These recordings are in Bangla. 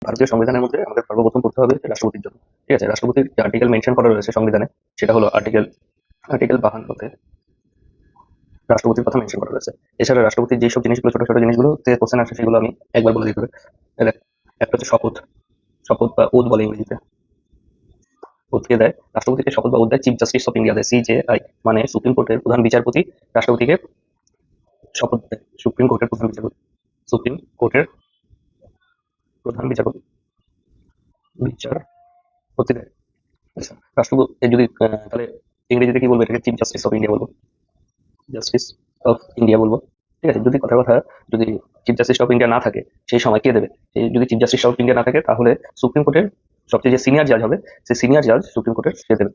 ভারতীয় সংবিধানের মধ্যে আমাদের সর্বপ্রথম পড়তে হবে রাষ্ট্রপতির জন্য। ঠিক আছে, রাষ্ট্রপতির যে আর্টিকেল মেনশন করা রয়েছে সংবিধানে, সেটা হলো আর্টিকেল আর্টিকেল 52-তে রাষ্ট্রপতির কথা মেনশন করা রয়েছে। এছাড়া রাষ্ট্রপতির যেসব জিনিসগুলো, ছোট ছোট জিনিসগুলো কোশ্চেন আসে, সেগুলো আমি একবার বলে দিতে হবে। দেখ, একটা হচ্ছে শপথ। শপথ বা ওথ বলে ইংরেজিতে। ওথকে দেয় রাষ্ট্রপতিকে, শপথ বা ওথ দেয় চিফ জাস্টিস অফ ইন্ডিয়া, দেয় CJI, মানে সুপ্রিম কোর্টের প্রধান বিচারপতি রাষ্ট্রপতিকে শপথ দেয়। সুপ্রিম কোর্টের প্রধান বিচারপতি, সুপ্রিম কোর্টের প্রধান বিচারপতি বিচারপতি দেয়। আচ্ছা, রাষ্ট্রপতি যদি তাহলে ইংরেজিতে কি বলবো, এটাকে চিফ জাস্টিস অফ ইন্ডিয়া বলবো, জাস্টিস অফ ইন্ডিয়া বলবো। ঠিক আছে, যদি কথা কথা যদি চিফ জাস্টিস অফ ইন্ডিয়া না থাকে, সেই সময় কে দেবে? যদি চিফ জাস্টিস অফ ইন্ডিয়া না থাকে, তাহলে সুপ্রিম কোর্টের সবচেয়ে যে সিনিয়র জাজ হবে, সেই সিনিয়র জাজ সুপ্রিম কোর্টের সে দেবে।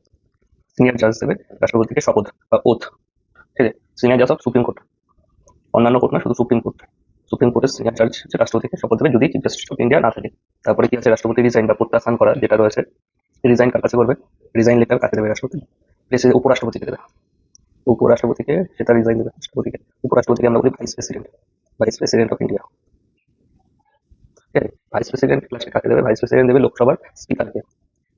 সিনিয়র জাজ দেবে রাষ্ট্রপতিকে শপথ বা ওথ। ঠিক আছে, সিনিয়র জাজ অফ সুপ্রিম কোর্ট, অন্যান্য কোর্ট না, শুধু সুপ্রিম কোর্ট। সুপ্রিম কোর্টের সিনিয়র জাজ রাষ্ট্রপতিকে শপথ দেবে যদি চিফ জাস্টিস অফ ইন্ডিয়া না থাকে। তারপরে কি আছে, রাষ্ট্রপতি রিজাইন বা প্রত্যাখ্যান করা যেটা রয়েছে, রিজাইন কার কাছে করবে? রিজাইন লেটার কাকে দেবে? রাষ্ট্রপতি, উপরাষ্ট্রপতিকে দেবে। উপরাষ্ট্রপতিকে সেটা রিজাইন দেবে রাষ্ট্রপতিকে। উপরাষ্ট্রপতিকে আমরা বলি vice president, vice president of India. ঠিক আছে, ভাইস প্রেসিডেন্ট লাস্টে কাকে দেবে? ভাইস প্রেসিডেন্ট দেবে লোকসভার স্পিকারকে।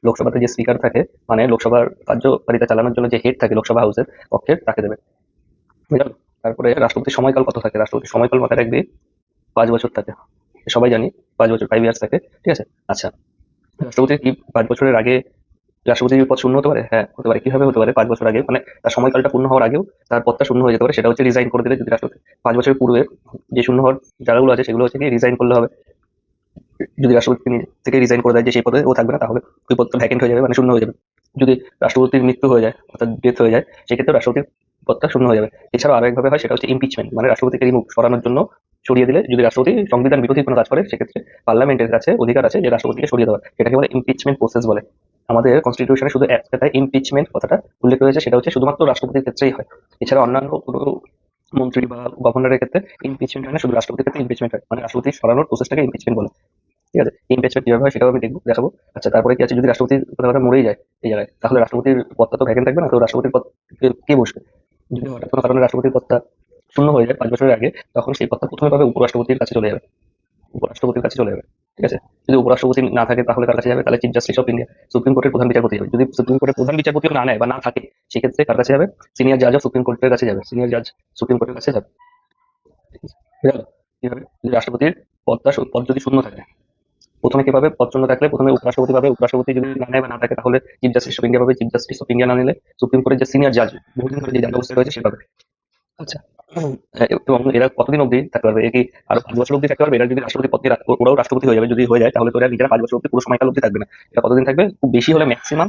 লোকসভাতে যে স্পিকার থাকে, মানে লোকসভার কার্যকারিতা চালানোর জন্য যে হেড থাকে লোকসভা হাউসের পক্ষের, তাকে দেবে। বুঝলেন? তারপরে রাষ্ট্রপতির সময়কাল কত থাকে? রাষ্ট্রপতির সময়কাল মাথায় রাখবি 5 বছর থাকে। সবাই জানি 5 বছর, 5 ইয়ার্স থাকে। ঠিক আছে, আচ্ছা, রাষ্ট্রপতির কি 5 বছরের আগে রাষ্ট্রপতির পদ শূন্য হতে পারে? হ্যাঁ, হতে পারে। কিভাবে হতে পারে? 5 বছর আগে, মানে তার সময়কালটা পূর্ণ হওয়ার আগেও তার পদটা শূন্য হয়ে যেতে পারে। সেটা হচ্ছে রিজাইন করে দিলে। যদি রাষ্ট্রপতি 5 বছরের পূর্বে যে শূন্য হওয়ার জায়গাগুলো আছে, সেগুলো হচ্ছে কি রিজাইন করলে হবে। যদি রাষ্ট্রপতি নিজে থেকে রিজাইন করে দেয় যে সেই পদে ও থাকবে না, তাহলে ওই পদটা ভ্যাকেন্ট হয়ে যাবে, মানে শূন্য হয়ে যাবে। যদি রাষ্ট্রপতির মৃত্যু হয়ে যায়, অর্থাৎ ডেথ হয়ে যায়, সেক্ষেত্রে রাষ্ট্রপতির পদটা শূন্য হয়ে যাবে। এছাড়াও আরো একভাবে হয়, সেটা হচ্ছে ইমপিচমেন্ট, মানে রাষ্ট্রপতিকে রিমুভ, সরানোর জন্য সরিয়ে দিলে। যদি রাষ্ট্রপতি সংবিধান বিরোধী কোনো কাজ করে, সেক্ষেত্রে পার্লামেন্টের কাছে অধিকার আছে যে রাষ্ট্রপতিকে সরিয়ে দেওয়ার। সেটাকে বলে ইমপিচমেন্ট প্রসেস বলে। আমাদের কনস্টিটিউশনে শুধু একটাই ইমপিচমেন্ট কথাটা উল্লেখ রয়েছে, সেটা হচ্ছে শুধুমাত্র রাষ্ট্রপতির ক্ষেত্রেই হয়। এছাড়া অন্যান্য কোনো মন্ত্রী বা গভর্নরের ক্ষেত্রে ইমপিচমেন্ট হয় না, শুধু রাষ্ট্রপতির ক্ষেত্রে ইমপিচমেন্ট হয়, মানে রাষ্ট্রপতি সরানোর প্রসেসটাকে ইমপিচমেন্ট বলে। ঠিক আছে, ইমপিচমেন্ট কিভাবে হয় সেটাও আমি দেখাবো। আচ্ছা, তারপরে কি আছে, যদি রাষ্ট্রপতি কথা মরেই যায় এই জায়গায়, তাহলে রাষ্ট্রপতির পদটা তো ভ্যাকেন্ট থাকবে না, তো রাষ্ট্রপতির পদ কে বসবে? যদি হঠাৎ কোনো কারণে রাষ্ট্রপতির পদটা শূন্য হয়ে যায় 5 বছরের আগে, তখন সেই পদটা প্রথমে পাবে উপরাষ্ট্রপতির কাছে চলে যাবে। উপরাষ্ট্রপতির কাছে চলে যাবে। ঠিক আছে, যদি উপরাষ্ট্রপতি না থাকে, তাহলে কার কাছে যাবে? তাহলে chief justice of India, supreme কোর্টের প্রধান বিচারপতি যাবে। যদি সুপ্রিম কোর্টের প্রধান বিচারপতিও না নেয় বা না থাকে, সেক্ষেত্রে কার কাছে যাবে? সিনিয়র জাজ অফ সুপ্রিম কোর্টের কাছে যাবে। সিনিয়র জাজ সুপ্রিম কোর্টের কাছে যাবে। বুঝা গেল? কিভাবে? যদি রাষ্ট্রপতির পদ যদি শূন্য থাকে, প্রথমে কি পাবে? পদ শূন্য থাকলে প্রথমে উপরাষ্ট্রপতি পাবে। উপরাষ্ট্রপতি যদি না নেয় বা না থাকে, তাহলে চিফ জাস্টিস অফ ইন্ডিয়া পাবে। চিফ জাস্টিস অফ ইন্ডিয়া না নিলে সুপ্রিম কোর্টের যে সিনিয়র জাজ, বহুদিন ধরে যে জাজ অবস্থা রয়েছে, সে পাবে। আচ্ছা, এবং এরা কতদিন অবধি থাকতে পারবে? এ কি আরো 5 বছর অবধি থাকতে পারবে? এরা যদি রাষ্ট্রপতি পদকে ওরাও রাষ্ট্রপতি হয়ে যাবে। যদি হয়ে যায়, তাহলে তো এরা নিজেরা 5 বছর অবধি, পুরো সময়কাল অবধি থাকবে না। এরা কতদিন থাকবে? খুব বেশি হলে ম্যাক্সিমাম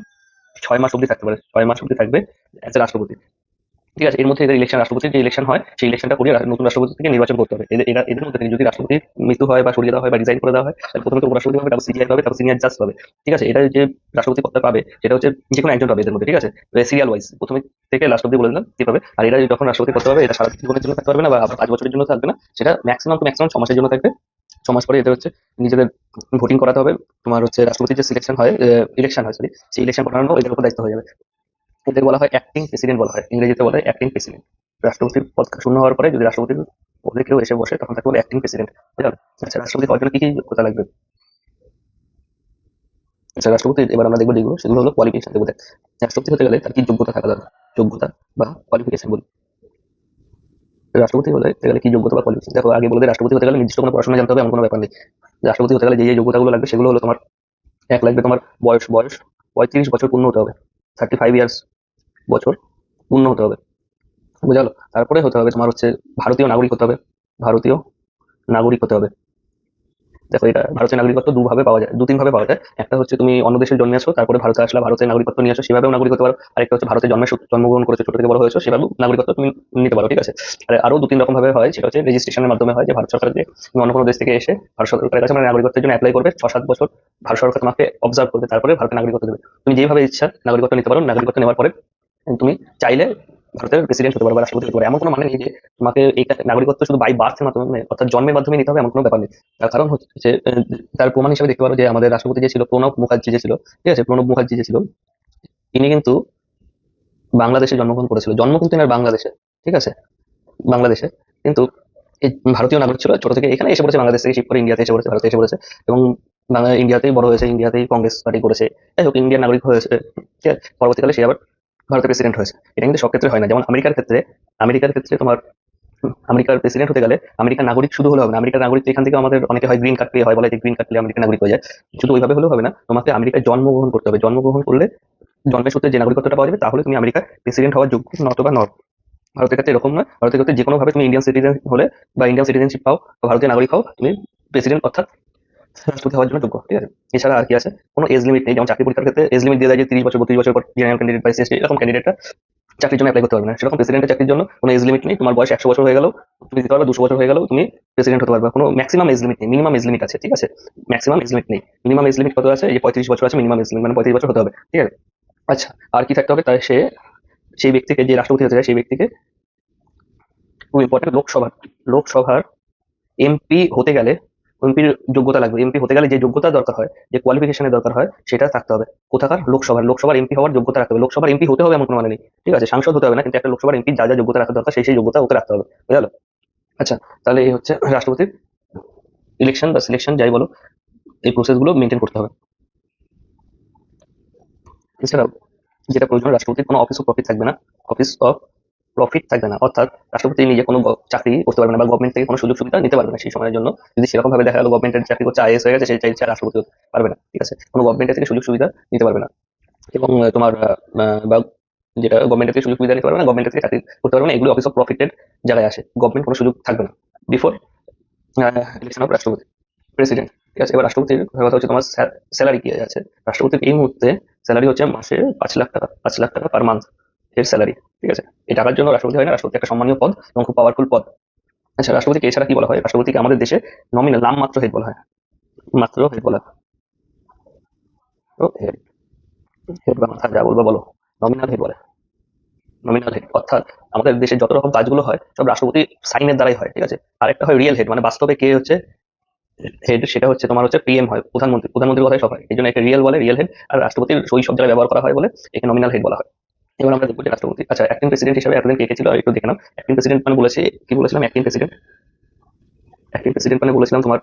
6 মাস অবধি থাকতে পারে। 6 মাস অবধি থাকবে অ্যাজ এ রাষ্ট্রপতি। ঠিক আছে, এর মধ্যে এদের ইলেকশন, রাষ্ট্রপতির যে ইলেকশন হয়, সেই ইলেকশনটা করিয়ে নতুন রাষ্ট্রপতি থেকে নির্বাচন করতে হবে। এদের মধ্যে থেকে যদি রাষ্ট্রপতির মৃত্যু হয় বা সরিয়ে দেওয়া হয় বা রিজাইন করে দেওয়া হয়, তাহলে প্রথমে তো উপরাষ্ট্রপতি পাবে, তারপর CJI পাবে, তারপর সিনিয়র জাজ পাবে। ঠিক আছে, এটা যে রাষ্ট্রপতি পদটা পাবে, সেটা হচ্ছে যে কোনো একজন পাবে এদের মধ্যে। ঠিক আছে, সিরিয়াল ওয়াইজ প্রথমে থেকে লাস্ট অব্দি বলে দিলাম কি পাবে। আর এরা যখন রাষ্ট্রপতি পদ পাবে, এটা সারা জীবনের জন্য থাকতে পারবে না, বা আবার 5 বছরের জন্য থাকবে না। সেটা ম্যাক্সিমাম টু ম্যাক্সিমাম 6 মাসের জন্য থাকবে। 6 মাস পরে এদের হচ্ছে নিজেদের ভোটিং করাতে হবে। তোমার হচ্ছে রাষ্ট্রপতির যে সিলেকশন হয়, ইলেকশন হয়, সরি, সেই ইলেকশন করানো এদের উপর দায়িত্ব হয়ে যাবে। এদের বলা হয় অ্যাক্টিং প্রেসিডেন্ট বলা হয়, ইংরেজিতে বলা হয় অ্যাক্টিং প্রেসিডেন্ট। রাষ্ট্রপতির পদ শূন্য হওয়ার পরে যদি রাষ্ট্রপতির পদে কেউ এসে বসে, তখন তাকে বলে অ্যাক্টিং প্রেসিডেন্ট। বুঝলেন? আচ্ছা, রাষ্ট্রপতি হওয়ার জন্য কি কি যোগ্যতা লাগবে? আচ্ছা, রাষ্ট্রপতি এবার আমরা দেখবো যেগুলো, সেগুলো হলো কোয়ালিফিকেশন দেবো। দেখ, রাষ্ট্রপতি হতে গেলে তার কি যোগ্যতা থাকা দরকার? যোগ্যতা বা কোয়ালিফিকেশন বলি। রাষ্ট্রপতি হতে গেলে কি যোগ্যতা বা কোয়ালিফিকেশন? দেখো, আগে বলে দিই, রাষ্ট্রপতি হতে গেলে নির্দিষ্ট কোনো পড়াশোনা জানতে হবে এমন কোনো ব্যাপার নেই। রাষ্ট্রপতি হতে গেলে যে যে যোগ্যতাগুলো লাগবে, সেগুলো হলো তোমার, এক লাগবে তোমার বয়স। বয়স 35 বছর পূর্ণ হতে হবে। 35 ইয়ার্স বছর পূর্ণ হতে হবে। বুঝা গেল? তারপরে হতে হবে তোমার হচ্ছে ভারতীয় নাগরিক হতে হবে। ভারতীয় নাগরিক হতে হবে। দেখো, এটা ভারতের নাগরিকত্ব দুভাবে পাওয়া যায়, দু তিন ভাবে পাওয়া যায়। একটা হচ্ছে তুমি অন্য দেশে জন্মেছো, তারপরে ভারতে আসলা, ভারতের নাগরিকত্ব নিয়ে আসো, সেভাবেও নাগরিক হতে পারো। আরেকটা হচ্ছে ভারতে জন্মগ্রহণ করেছো, ছোট থেকে বড় হয়েছো, সেভাবেও নাগরিকত্ব তুমি নিতে পারো। ঠিক আছে, আর আরো 2-3 রকম ভাবে হয়। সেটা হচ্ছে রেজিস্ট্রেশনের মাধ্যমে হয়, যে ভারত সরকার, যে তুমি অন্য কোনো দেশ থেকে এসে ভারত সরকারের কাছে মানে নাগরিকত্বের জন্য অ্যাপ্লাই করবে, 6-7 বছর ভারত সরকার তোমাকে অবজার্ভ করবে, তারপরে ভারতের নাগরিকত্ব দেবে। তুমি যেভাবে ইচ্ছা নাগরিকত্ব নিতে পারো। নাগরিকত্ব নেওয়ার পরে তুমি চাইলে ভারতের প্রেসিডেন্ট হতে পারো বা রাষ্ট্রপতি হতে পারো। এমন কোনো মানে নেই যে তোমাকে এই নাগরিকত্ব শুধু বাই বার্থের মাধ্যমে, অর্থাৎ জন্মের মাধ্যমে নিতে হবে, এমন কোনো ব্যাপার নেই। তার কারণ হচ্ছে তার প্রমাণ হিসেবে দেখতে পারো যে আমাদের রাষ্ট্রপতি যে ছিল, প্রণব মুখার্জি যে ছিল, ঠিক আছে, প্রণব মুখার্জি যে ছিল, তিনি কিন্তু বাংলাদেশে জন্মগ্রহণ করেছিল। জন্ম কিন্তু এনার বাংলাদেশে। ঠিক আছে, বাংলাদেশে, কিন্তু এই ভারতীয় নাগরিক ছিল। ছোট থেকে এখানে এসে পড়েছে, বাংলাদেশ থেকে শিফট করে ইন্ডিয়াতে এসে পড়েছে, ভারতে এসে পড়েছে। এবং বাংলা ইন্ডিয়াতেই বড় হয়েছে, ইন্ডিয়াতেই কংগ্রেস পার্টি করেছে, যাই হোক ইন্ডিয়ান নাগরিক হয়েছে, ঠিক আছে। পরবর্তীকালে সে আবার ভারতের প্রেসিডেন্ট হয়েছে। এটা কিন্তু সব ক্ষেত্রে হয় না। যেমন আমেরিকার ক্ষেত্রে তোমার আমেরিকার প্রেসিডেন্ট হতে গেলে আমেরিকার নাগরিক শুধু হলে হবে না। আমেরিকার নাগরিক তো এখান থেকে আমাদের অনেকে হয় গ্রিন কার্ড পেয়ে হয়, বলে যে গ্রিন কার্ড পেলে আমেরিকার নাগরিক হয়ে যায়। শুধু ওইভাবে হলেও হবে না, তোমাকে আমেরিকায় জন্মগ্রহণ করতে হবে। জন্মগ্রহণ করলে জন্মের সূত্রে যে নাগরিকত্বটা পাওয়া যাবে, তাহলে তুমি আমেরিকার প্রেসিডেন্ট হওয়ার যোগ্য, নতবা নও। ভারতের ক্ষেত্রে এরকম নয়। ভারতের ক্ষেত্রে যে কোনো ভাবে তুমি ইন্ডিয়ান সিটিজেন হলে বা ইন্ডিয়ান সিটিজেনশিপ পাও বা ভারতীয় নাগরিক হও, তুমি প্রেসিডেন্ট অর্থাৎ রাষ্ট্রপতি হওয়ার জন্য যোগ্য, ঠিক আছে। এছাড়া আর কি আছে, কোনো এজ লিমিট নেই। যেমন চাকরি পরীক্ষার ক্ষেত্রে এজ লিমিট দিয়ে দেয় যে 30 বছর, 32 বছর পর জেনারেল ক্যান্ডিডেট বা এসসি এরকম ক্যান্ডিডেটরা চাকরির জন্য অ্যাপ্লাই করতে পারবে না। সেরকম প্রেসিডেন্টের চাকরির জন্য কোনো এজ লিমিট নেই। তোমার বয়স 100 বছর হয়ে গেলেও তুমি দিতে পারবে, 200 বছর হয়ে গেলেও তুমি প্রেসিডেন্ট হতে পারবে। কোনো ম্যাক্সিমাম এজ লিমিট নেই, মিনিমাম এজ লিমিট আছে, ঠিক আছে। ম্যাক্সিমাম এজ লিমিট নেই, মিনিমাম এজ লিমিট কত আছে? এই যে 35 বছর আছে মিনিমাম এজ লিমিট, মানে 35 বছর হতে হবে, ঠিক আছে। আচ্ছা, আর কি থাকতে হবে? তাই সেই ব্যক্তিকে, যে রাষ্ট্রপতি হতে যায় সেই ব্যক্তিকে, খুব ইম্পর্টেন্ট, লোকসভার এমপি হতে গেলে এমপির যোগ্যতা লাগবে। এমপি হতে গেলে যে যোগ্যতা দরকার হয়, যে কোয়ালিফিকেশনের দরকার হয়, সেটা থাকতে হবে। কোথাকার? লোকসভার এমপি হওয়ার যোগ্যতা রাখতে হবে। লোকসভার এমপি হতে হবে এমন কোনো মানে নেই, ঠিক আছে। সাংসদ হতে হবে না, কিন্তু একটা লোকসভার এমপি যা যা যোগ্যতা রাখা দরকার সেই যোগ্যতা ওকে রাখতে হবে, বুঝা গেল? আচ্ছা, তাহলে এই হচ্ছে রাষ্ট্রপতির ইলেকশন বা সিলেকশন, যাই বলো, এই প্রসেস গুলো মেনটেন করতে হবে। এছাড়াও যেটা প্রয়োজন, রাষ্ট্রপতির কোনো অফিস অফ প্রফিট থাকবে না। অফিস অফ প্রফিট থাকবে না, অর্থাৎ রাষ্ট্রপতি নিজে কোনো চাকরি করতে পারবে না বা গভর্নমেন্ট থেকে কোনো সুযোগ সুবিধা নিতে পারবে না সেই সময়ের জন্য। যদি সেরকম ভাবে দেখা গেল গভর্নমেন্টের চাকরি করছে, আইএস হয়ে গেছে, সেই চাইছে রাষ্ট্রপতি হতে পারবে না, ঠিক আছে। কোনো গভর্নমেন্টের থেকে সুযোগ সুবিধা নিতে পারবে না। এবং তোমার বা যেটা গভর্নমেন্টের থেকে সুযোগ সুবিধা নিতে পারবে না, গভর্নমেন্টের থেকে চাকরি করতে পারবে না, এগুলো অফিস অফ প্রফিটের জায়গায় আসে। গভর্নমেন্ট কোনো সুযোগ থাকবে না বিফোর ইলেকশন অফ রাষ্ট্রপতি, প্রেসিডেন্ট, ঠিক আছে। এবার রাষ্ট্রপতির কথা হচ্ছে তোমার স্যালারি কি আছে। রাষ্ট্রপতির এই মুহূর্তে স্যালারি হচ্ছে মাসে 5 লাখ টাকা, 5 লাখ টাকা পার মান্থ এর স্যালারি, ঠিক আছে। এই টাকার জন্য রাষ্ট্রপতি হয় না, রাষ্ট্রপতি একটা সম্মানীয় পদ এবং খুব পাওয়ারফুল পদ। আচ্ছা, রাষ্ট্রপতিকে এছাড়া কি বলা হয়? রাষ্ট্রপতিকে আমাদের দেশে নমিনাল, নামমাত্র হেড বলা হয়, মাত্র হেড বলা হয়। তো হেড, হেড বা মাথা যা বলবো বলো, নমিনাল হেড বলে। নমিনাল হেড অর্থাৎ আমাদের দেশে যত রকম কাজগুলো হয় সব রাষ্ট্রপতি সাইনের দ্বারাই হয়, ঠিক আছে। আর একটা হয় রিয়েল হেড, মানে বাস্তবে কে হচ্ছে হেড, সেটা হচ্ছে তোমার হচ্ছে পিএম হয়, প্রধানমন্ত্রী। প্রধানমন্ত্রীর কথাই সব হয়, এই জন্য একে রিয়েল বলে, রিয়েল হেড। আর রাষ্ট্রপতির সই সব জায়গায় ব্যবহার করা হয় বলে একে নমিনাল হেড বলা হয়। এবার আমরা দেখবো যে রাষ্ট্রপতি, আচ্ছা, অ্যাক্টিং প্রেসিডেন্ট হিসেবে এতদিন কে কে ছিল একটু দেখে নাও। অ্যাক্টিং প্রেসিডেন্ট মানে বলেছে, কি বলেছিলাম? অ্যাক্টিং প্রেসিডেন্ট মানে বলেছিলাম তোমার,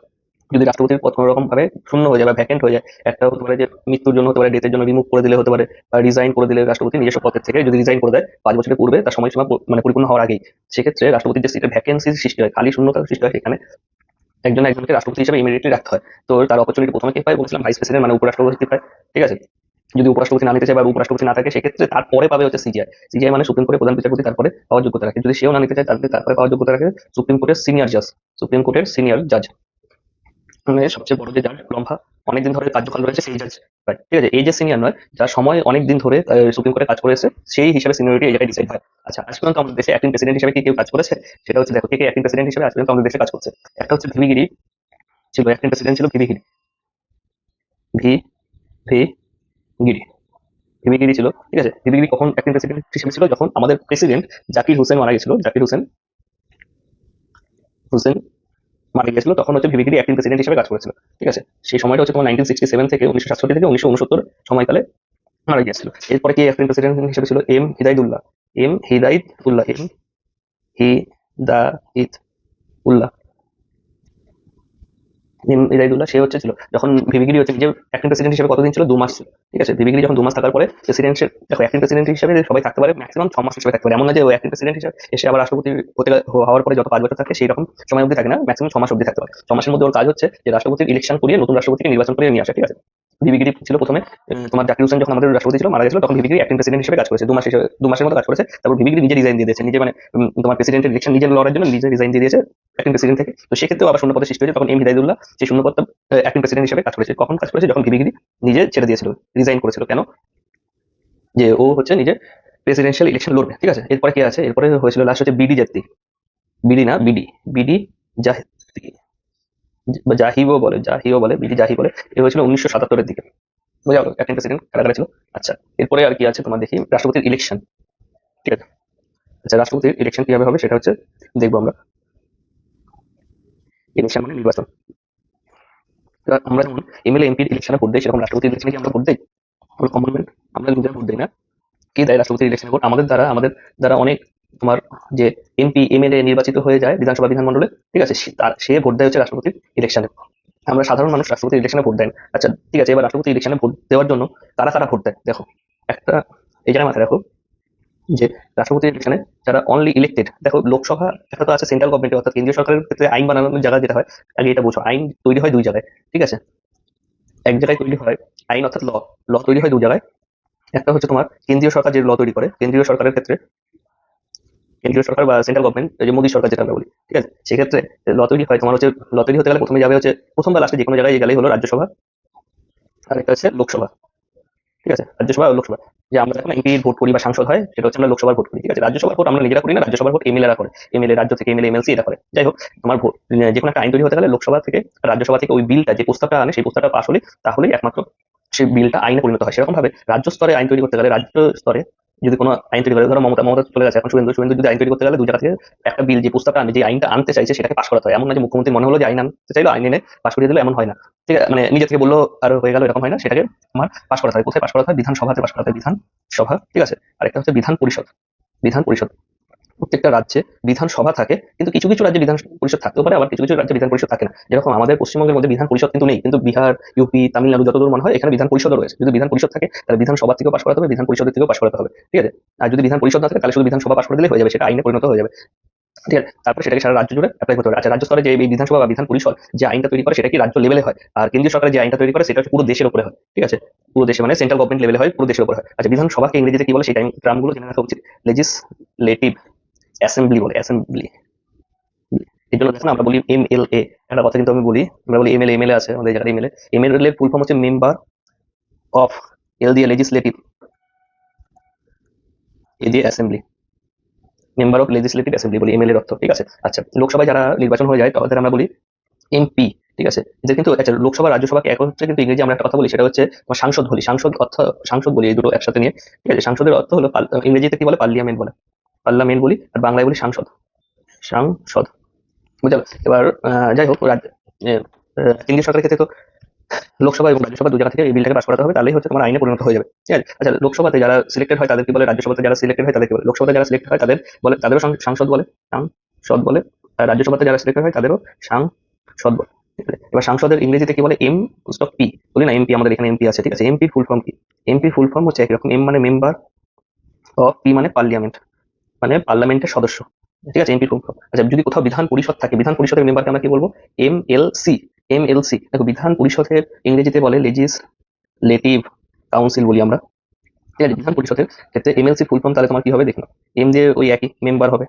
যদি রাষ্ট্রপতির পদ কোনো রকম ভাবে শূন্য হয়ে যায় বা ভ্যাকেন্ট হয়ে যায়, একটা হতে পারে যে মৃত্যুর জন্য হতে পারে, ডেথের জন্য রিমুভ করে দিলে হতে পারে, বা রিজাইন করে দিলে রাষ্ট্রপতি নিজস্ব পদের থেকে যদি রিজাইন করে দেয় 5 বছরের পূর্বে, তার সময়সীমা মানে পরিপূর্ণ হওয়ার আগেই, সেক্ষেত্রে রাষ্ট্রপতির যে সিটের ভ্যাকেন্সি সৃষ্টি হয়, খালি শূন্যতা সৃষ্টি হয়, সেখানে একজনকে রাষ্ট্রপতি হিসেবে ইমিডিয়েটলি রাখতে হয়। তো তার অপরচুনিটি প্রথমে কে পায় বলছিলাম? ভাইস প্রেসিডেন্ট মানে উপরাষ্ট্রপতি পায়, ঠিক আছে। যদি উপরাষ্ট্রপতি না নিতে চায় বা উপরাষ্ট্রপতি না থাকে, সেক্ষেত্রে তারপরে পাবে হচ্ছে সিজিআই। সিজিআই মানে সুপ্রিম কোর্টের প্রধান বিচারপতি, তারপরে পাওয়ার যোগ্যতা রাখে। যদি সেও না নিতে চায়, তাহলে তারপরে পাওয়ার যোগ্যতা রাখে সুপ্রিম কোর্টের সিনিয়র জাজ। সুপ্রিম কোর্টের সিনিয়র জাজ মানে সবচেয়ে বড় যে জাজ, লম্বা অনেকদিন ধরে কার্যকাল রয়েছে, সেই জাজ, ঠিক আছে। এই যে সিনিয়র নয়, যার সময় অনেকদিন ধরে সুপ্রিম কোর্টে কাজ করেছে, সেই হিসাবে সিনিয়রিটি এই জায়গায় ডিসাইড হয়। আচ্ছা, আজ পর্যন্ত আমাদের দেশে অ্যাক্টিং প্রেসিডেন্ট হিসেবে কি কেউ কাজ করেছে? সেটা হচ্ছে, দেখো কে কে অ্যাক্টিং প্রেসিডেন্ট হিসেবে আজ পর্যন্ত আমাদের দেশে কাজ করছে। একটা হচ্ছে ভিভি গিরি ছিল, অ্যাক্টিং প্রেসিডেন্ট ছিল ভিভি গিরি। ভি ভি গিরি, ভিভি গিরি ছিল, ঠিক আছে। ভিভি গিরি কখন অ্যাক্টিং প্রেসিডেন্ট হিসেবে ছিল? যখন আমাদের প্রেসিডেন্ট জাকির হোসেন মারা গেছিল। জাকির হোসেন হোসেন মারা গিয়েছিল, তখন হচ্ছে ভিভি গিরি অ্যাক্টিং প্রেসিডেন্ট হিসেবে কাজ করেছিল, ঠিক আছে। সেই সময়টা হচ্ছে তোমার 1967 থেকে 1967 থেকে 1969 সময়কালে মারা গিয়েছিল। এরপরে কি অ্যাক্টিং প্রেসিডেন্ট হিসেবে ছিল? এম হিদায়তুল্লাহ। এম হিদায়তুল্লাহ এম হিদায়তুল্লাহ ইরাইদুল্লাহ, সে হচ্ছে ছিল যখন ভিভিগিরি হচ্ছে নিজে অ্যাক্টিং প্রেসিডেন্ট হিসেবে কতদিন ছিল? 2 মাস ছিল, ঠিক আছে। ভিভিগিরি যখন 2 মাস থাকার পরে প্রেসিডেন্টের, দেখো অ্যাক্টিং প্রেসিডেন্ট হিসেবে সবাই থাকতে পারে ম্যাক্সিমাম 6 মাস হিসেবে থাকতে পারে। এমন না যে অ্যাক্টিং প্রেসিডেন্ট হিসেবে এসে আবার রাষ্ট্রপতি হওয়ার পরে যত 5 বছর থাকে সেই রকম সময় অবধি থাকে না, ম্যাক্সিমাম 6 মাস অবধি থাকতে পারে। 6 মাসের মধ্যে ওর কাজ হচ্ছে যে রাষ্ট্রপতির ইলেকশন করিয়ে নতুন রাষ্ট্রপতিকে নির্বাচন করে নিয়ে আসে, ঠিক আছে। ভিভিগিরি ছিল প্রথমে, তোমার জাকির হোসেন যখন আমাদের রাষ্ট্রপতি ছিল মারা গেছিল, তখন ভিভিগিরি অ্যাক্টিং প্রেসিডেন্ট হিসেবে কাজ করেছে 2 মাসের মতো কাজ করেছে। তারপর ভিভিগিরি নিজে রিজাইন দিয়ে দিয়েছে, নিজে মানে তোমার প্রেসিডেন্টের ইলেকশন নিজের লড়ার জন্য নিজে রিজাইন দিয়ে দিয়েছে অ্যাক্টিং প্রেসিডেন্ট থেকে। তো সেক্ষেত্রেও আবার শূন্য পদে সৃষ্টি হয়েছে, তখন এম হিদায়তুল্লাহ সেই শূন্য পদটা অ্যাক্টিং প্রেসিডেন্ট হিসেবে কাজ করেছে। কখন কাজ করেছে? যখন ভিভিগিরি নিজে ছেড়ে দিয়েছিল, রিজাইন করেছিল। কেন? যে ও হচ্ছে নিজে প্রেসিডেন্সিয়াল ইলেকশন লড়বে, ঠিক আছে। এরপরে কে আছে? এরপরে হয়েছিল লাস্ট হচ্ছে বিডি জাতি, বিডি না বিডি, বিডি জাতি বা জাহিও বলে বিডি জাহি বলে। এ হয়েছিল 1977-এর দিকে, বোঝা গেল অ্যাক্টিং প্রেসিডেন্ট কারা কারা ছিল। আচ্ছা, এরপরে আর কি আছে তোমার দেখি, রাষ্ট্রপতির ইলেকশন, ঠিক আছে। আচ্ছা, রাষ্ট্রপতির ইলেকশন কিভাবে হবে সেটা হচ্ছে দেখবো আমরা। ইলেকশন মানে নির্বাচন। এবার আমরা যেমন এমএলএ এমপির ইলেকশনে ভোট দিই, সেরকম রাষ্ট্রপতির ইলেকশনে কি আমরা ভোট দিই? আমরা কমন ম্যান, আমরা নিজেরা ভোট দিই না। কি দেয় রাষ্ট্রপতির ইলেকশনে ভোট? আমাদের দ্বারা অনেক তোমার যে এমপি এমএলএ নির্বাচিত হয়ে যায় বিধানসভা বিধানমন্ডলে, ঠিক আছে, সে ভোট দেয় হচ্ছে রাষ্ট্রপতির ইলেকশনে। আমরা সাধারণ মানুষ রাষ্ট্রপতি ইলেকশনে ভোট দেন। আচ্ছা ঠিক আছে, এবার রাষ্ট্রপতি ইলেকশনে ভোট দেওয়ার জন্য কারা কারা ভোট দেয় দেখো। একটা এই জায়গায় মাথায় রাখো যে রাষ্ট্রপতি ইলেকশনে যারা অনলি ইলেক্টেড, দেখো লোকসভা একটা তো আছে সেন্ট্রাল গভর্নমেন্টের অর্থাৎ কেন্দ্রীয় সরকারের ক্ষেত্রে আইন বানানোর জায়গা যেটা হয়, আগে এটা বোঝো, আইন তৈরি হয় দুই জায়গায়, ঠিক আছে? এক জায়গায় তৈরি হয় আইন অর্থাৎ ল, ল তৈরি হয় দু জায়গায়। একটা হচ্ছে তোমার কেন্দ্রীয় সরকার যে ল তৈরি করে, কেন্দ্রীয় সরকারের ক্ষেত্রে কেন্দ্রীয় সরকার বা সেন্ট্রাল গভর্নমেন্ট, যে মোদী সরকার যেটা আমরা বলি, ঠিক আছে? সেক্ষেত্রে ল তৈরি হয় তোমার হচ্ছে, ল তৈরি হতে গেলে প্রথমে যাবে হচ্ছে, প্রথম বা লাস্টে যে কোনো জায়গায় গেলেই হলো রাজ্যসভা, আর একটা হচ্ছে লোকসভা, ঠিক আছে? রাজ্যসভা আর লোকসভা। যে আমরা যখন এমপি ভোট করি বা সাংসদ হয় সেটা হচ্ছে আমরা লোকসভার ভোট করি, ঠিক আছে? রাজ্যসভার ভোট আমরা নিজেরা করি না, রাজ্যসভার ভোট এমএলএরা করে, এমএলএ রাজ্য থেকে এমএলএ এমএলসি এটা করে। যাই হোক, তোমার ভোট যে কোনো একটা আইন তৈরি হতে গেলে লোকসভা থেকে রাজ্যসভা থেকে ওই বিলটা, যে প্রস্তাবটা আনে সেই প্রস্তাবটা পাস হলে তাহলেই একমাত্র সেই বিলটা আইনে পরিণত হয়। সেরকম ভাবে রাজ্য স্তরে আইন তৈরি করতে গেলে, রাজ্য স্তরে যদি কোনো আইন তৈরি করে, ধরো মমতা মমতা চলে গেছে, এখন শুভেন্দু শুভেন্দু যদি আইন তৈরি করতে গেলে দু জায়গা থেকে একটা বিল, যে প্রস্তাবটা আনে, যে আইনটা আনতে চাইছে সেটাকে পাস করাতে হয়। এমন না যে মুখ্যমন্ত্রী মনে হলো যে আইন আনতে চাইলো, আইন এনে পাস করিয়ে দিল, এমন হয় না। ঠিক আছে, মানে নিজে থেকে বললো আর হয়ে গেল, এরকম হয় না। সেটাকে আমার পাস করাতে হয়। কোথায় পাস করাতে হয়? বিধানসভাতে পাস করাতে হয়, বিধানসভা, ঠিক আছে? আরেকটা হচ্ছে বিধান পরিষদ। বিধান পরিষদ, প্রত্যেকটা রাজ্যে বিধানসভা থাকে, কিন্তু কিছু কিছু রাজ্যে বিধান পরিষদ থাকতেও পারে, আবার কিছু কিছু রাজ্যে বিধান পরিষদ থাকে না। যেরকম আমাদের পশ্চিমবঙ্গের মধ্যে বিধান পরিষদ কিন্তু নেই, কিন্তু বিহার, ইউপি, তামিলনাড়ু যতদূর মনে হয় এখানে বিধান পরিষদও রয়েছে। যদি বিধান পরিষদ থাকে তাহলে বিধানসভা থেকেও পাস করাতে হবে, বিধান পরিষদের থেকেও পাস করাতে হবে, ঠিক আছে? আর যদি বিধান পরিষদ না থাকে তাহলে শুধু বিধানসভা পাস করে দিলে হয়ে যাবে, সেটা আইনে পরিণত হয়ে যাবে, ঠিক আছে? তারপরে সেটাকে সারা রাজ্য জুড়ে অ্যাপ্লাই করতে হবে। আচ্ছা, রাজ্য স্তরে যে এই বিধানসভা বা বিধান পরিষদ যে আইনটা তৈরি করে সেটা কি রাজ্য লেভেলে হয়, আর কেন্দ্রীয় সরকার যে আইনটা তৈরি করে সেটা হচ্ছে পুরো দেশের উপরে হয়, ঠিক আছে? পুরো দেশে মানে সেন্ট্রাল গভর্নমেন্ট লেভেলে হয়, পুরো দেশের উপরে হয়। আচ্ছা, বিধানসভাকে ইংরেজিতে কি বলে সেই টার্মগুলো জেনে রাখা উচিত। লেজিসলেটিভ অ্যাসেম্বলি বলে, অ্যাসেম্বলি। এই জন্য দেখুন আমরা বলি এমএলএ, একটা কথা কিন্তু আমি বলি, আমরা বলি এমএলএ, এমএলএ আছে আমাদের জায়গায় এমএলএ। এমএলএ এর ফুল ফর্ম হচ্ছে মেম্বার অফ, এল দিয়ে লেজিসলেটিভ, এ দিয়ে assembly, member of legislative assembly বলি এমএলএ এর অর্থ, ঠিক আছে? আচ্ছা, লোকসভায় যারা নির্বাচন হয়ে যায় তাদের আমরা বলি এমপি, ঠিক আছে? এদের কিন্তু আচ্ছা, লোকসভা রাজ্যসভাকে এক হচ্ছে, কিন্তু ইংরেজি আমরা একটা কথা বলি সেটা হচ্ছে তোমার সাংসদ বলি, সাংসদ অর্থ, সাংসদ বলি এই দুটো একসাথে নিয়ে, ঠিক আছে? সাংসদের অর্থ হলো ইংরেজিতে কি বলে? পার্লিয়ামেন্ট বলে, পার্লামেন্ট বলি, আর বাংলায় বলি সাংসদ, সাংসদ, বুঝলো? এবার যাই হোক, কেন্দ্রীয় সরকারের ক্ষেত্রে তো লোকসভা এবং রাজ্যসভা দু জায়গা থেকে এই বিলটাকে পাস করাতে হবে, তাহলেই হচ্ছে তোমার আইনে পরিণত হয়ে যাবে, ঠিক আছে? আচ্ছা, লোকসভাতে যারা সিলেক্টেড হয় তাদের কি বলে? রাজ্যসভাতে যারা সিলেক্টেড হয় তাদের কি বলে? লোকসভাতে যারা সিলেক্টেড হয় তাদের বলে, তাদেরও সাংসদ বলে, সাংসদ বলে। আর রাজ্যসভাতে যারা সিলেক্টেড হয় তাদেরও সাংসদ বলে, ঠিক আছে? এবার সাংসদের ইংরেজিতে কি বলে? এম স্টপ পি বলি না, এমপি, আমাদের এখানে এমপি আছে, ঠিক আছে? এমপির ফুল ফর্ম কি? এমপির ফুল ফর্ম হচ্ছে একই রকম, এম মানে মেম্বার অফ, পি মানে পার্লিয়ামেন্ট, মানে পার্লামেন্টের সদস্য, ঠিক আছে? MP full form. আচ্ছা, যদি কোথাও বিধান পরিষদ থাকে, বিধান পরিষদের মেম্বারকে আমরা কি বলবো? MLC, MLC. দেখো, বিধান পরিষদের ইংরেজিতে বলে লেজিসলেটিভ কাউন্সিল বলি আমরা, ঠিক আছে? বিধান পরিষদের ক্ষেত্রে এমএলসি ফুল ফর্ম তাহলে তোমার কি হবে দেখো, এম দিয়ে ওই একই মেম্বার হবে,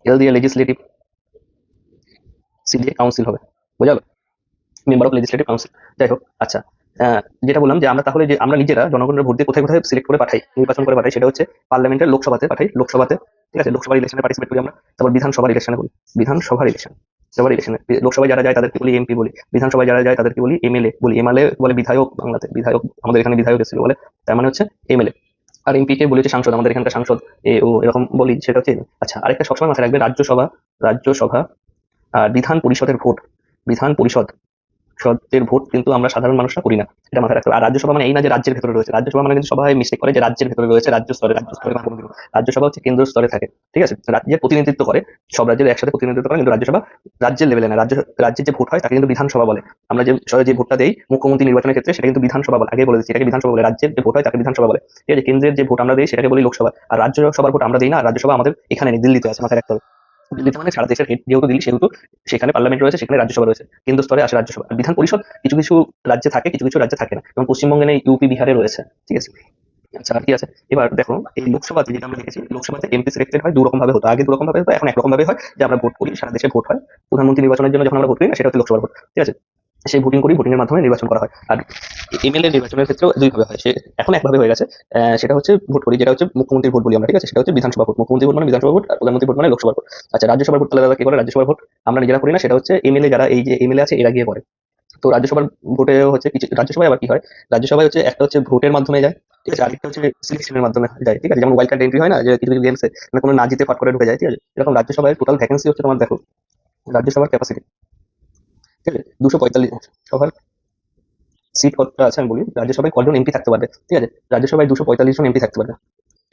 এল দিয়ে লেজিসলেটিভ, সি দিয়ে কাউন্সিল হবে, বোঝালো? Member of legislative council. যাই হোক, আচ্ছা, যেটা বললাম যে আমরা তাহলে যে আমরা নিজেরা জনগণের ভোট দিয়ে কোথায় কোথায় সিলেক্ট করে পাঠাই, নির্বাচন করে পাঠাই, সেটা হচ্ছে পার্লামেন্টের লোকসভাতে পাঠাই, লোকসভাতে, ঠিক আছে? লোকসভার ইলেকশনে পার্টিসিপেট করি আমরা। তারপর বিধানসভার ইলেকশনে বলি, বিধানসভার ইলেকশন, সবার ইলেকশনে। লোকসভায় যারা যায় তাদেরকে বলি এমপি বলি, বিধানসভায় যারা যায় তাদেরকে বলি এমএলএ বলি, এমএলএ বলে বিধায়ক, বাংলাতে বিধায়ক, আমাদের এখানে বিধায়ক এসেছিল বলে, তার মানে হচ্ছে এমএলএ। আর এমপি কে বলি হচ্ছে সাংসদ, আমাদের এখানকার সাংসদ এ ও এরকম বলি, সেটা হচ্ছে। আচ্ছা, আরেকটা সবসময় মাথায় রাখবে, রাজ্যসভা, রাজ্যসভা আর বিধান পরিষদের ভোট, বিধান পরিষদ সদের ভোট কিন্তু আমরা সাধারণ মানুষরা করি না, এটা মাথায় রাখতে হবে। আর রাজ্যসভা মানে এই না যে রাজ্যের ভেতরে রয়েছে, রাজ্যসভা মানে কিন্তু সবাই মিস্টেক করে যে রাজ্যের ভেতরে রয়েছে, রাজ্য স্তরে, রাজ্য স্তরে না কোনোদিনও। রাজ্যসভা হচ্ছে কেন্দ্র স্তরে থাকে, ঠিক আছে? রাজ্যের প্রতিনিধিত্ব করে, সব রাজ্যের একসাথে প্রতিনিধিত্ব করে, কিন্তু রাজ্যসভা রাজ্যের লেভেলে না, রাজ্যের যে ভোট হয় তাকে কিন্তু বিধানসভা বলে। আমরা যে যে ভোটটা দেই মুখ্যমন্ত্রী নির্বাচনের ক্ষেত্রে সেটা কিন্তু বিধানসভা বলে, আগে বলে দিচ্ছি, এটাকে বিধানসভা বলে। রাজ্যের যে ভোট হয় তাকে বিধানসভা বলে, ঠিক আছে? কেন্দ্রের যে ভোট আমরা দিই সেটাকে বলি লোকসভা। আর রাজ্যসভার ভোট আমরা দিই না, আর রাজ্যসভা আমাদের এখানে নেই, দিল্লিতে আছে, মাথায় রাখতে হবে। দিল্লিতে মানে সারা দেশের হেড যেহেতু দিল্লি, সেহেতু সেখানে পার্লামেন্ট রয়েছে, সেখানে রাজ্যসভা রয়েছে, কেন্দ্র স্তরে আসে রাজ্যসভা। আর বিধান পরিষদ কিছু কিছু রাজ্যে থাকে, কিছু কিছু রাজ্যে থাকে না, যেমন পশ্চিমবঙ্গে নেই, ইউপি বিহারে রয়েছে, ঠিক আছে? আচ্ছা, আর কি আছে? এবার দেখো, এই লোকসভাতে যেটা আমরা দেখেছি, লোকসভাতে এমপি সিলেক্টেড হয় দু রকম ভাবে হতো, আগে দু রকম ভাবে হতো, এখন একরকম ভাবে হয়, যে আমরা ভোট করি, সারা দেশে ভোট হয়। প্রধানমন্ত্রী নির্বাচনের জন্য যখন আমরা ভোট করি না, সেটা হচ্ছে লোকসভার ভোট, ঠিক আছে? সেই ভোটিং করি, ভোটিং এর মাধ্যমে নির্বাচন করা হয়। আর এমএলএ নির্বাচনের ক্ষেত্রেও দুই ভাবে হয়, সে এখন একভাবে হয়ে গেছে। সেটা হচ্ছে ভোট করি, যেটা হচ্ছে মুখ্যমন্ত্রীর ভোট বলি আমরা, ঠিক আছে? সেটা হচ্ছে বিধানসভা ভোট, মুখ্যমন্ত্রী ভোট মানে বিধানসভা ভোট, আর প্রধানমন্ত্রী ভোট মানে লোকসভা ভোট। আচ্ছা, রাজ্যসভার ভোট তাহলে দাদা কি করে? রাজ্যসভার ভোট আমরা নিজেরা করি না, সেটা হচ্ছে এমএলএ, যারা এই যে এমএলএ আছে এরা গিয়ে করে। তো রাজ্যসভার ভোটে হচ্ছে কিছু, রাজ্যসভায় আবার কি হয়, রাজ্যসভায় হচ্ছে একটা হচ্ছে ভোটের মাধ্যমে যায়, ঠিক আছে? আরেকটা হচ্ছে সিলেকশনের মাধ্যমে যায়, ঠিক আছে? যেমন ওয়াইল্ড কার্ড এন্ট্রি হয় না, যে কিছু কিছু গেমসে মানে কোনো না জিতে ফট করে ঢুকে যায়, ঠিক আছে? এরকম রাজ্যসভায় টোটাল ভ্যাকেন্সি হচ্ছে তোমার, দেখো রাজ্যসভার ক্যাপাসিটি, ঠিক আছে? 245 সভার সিট কতটা আছে আমি বলি, রাজ্যসভায় কজন এমপি থাকতে পারবে, ঠিক আছে? রাজ্যসভায় 245 জন এমপি থাকতে পারবে,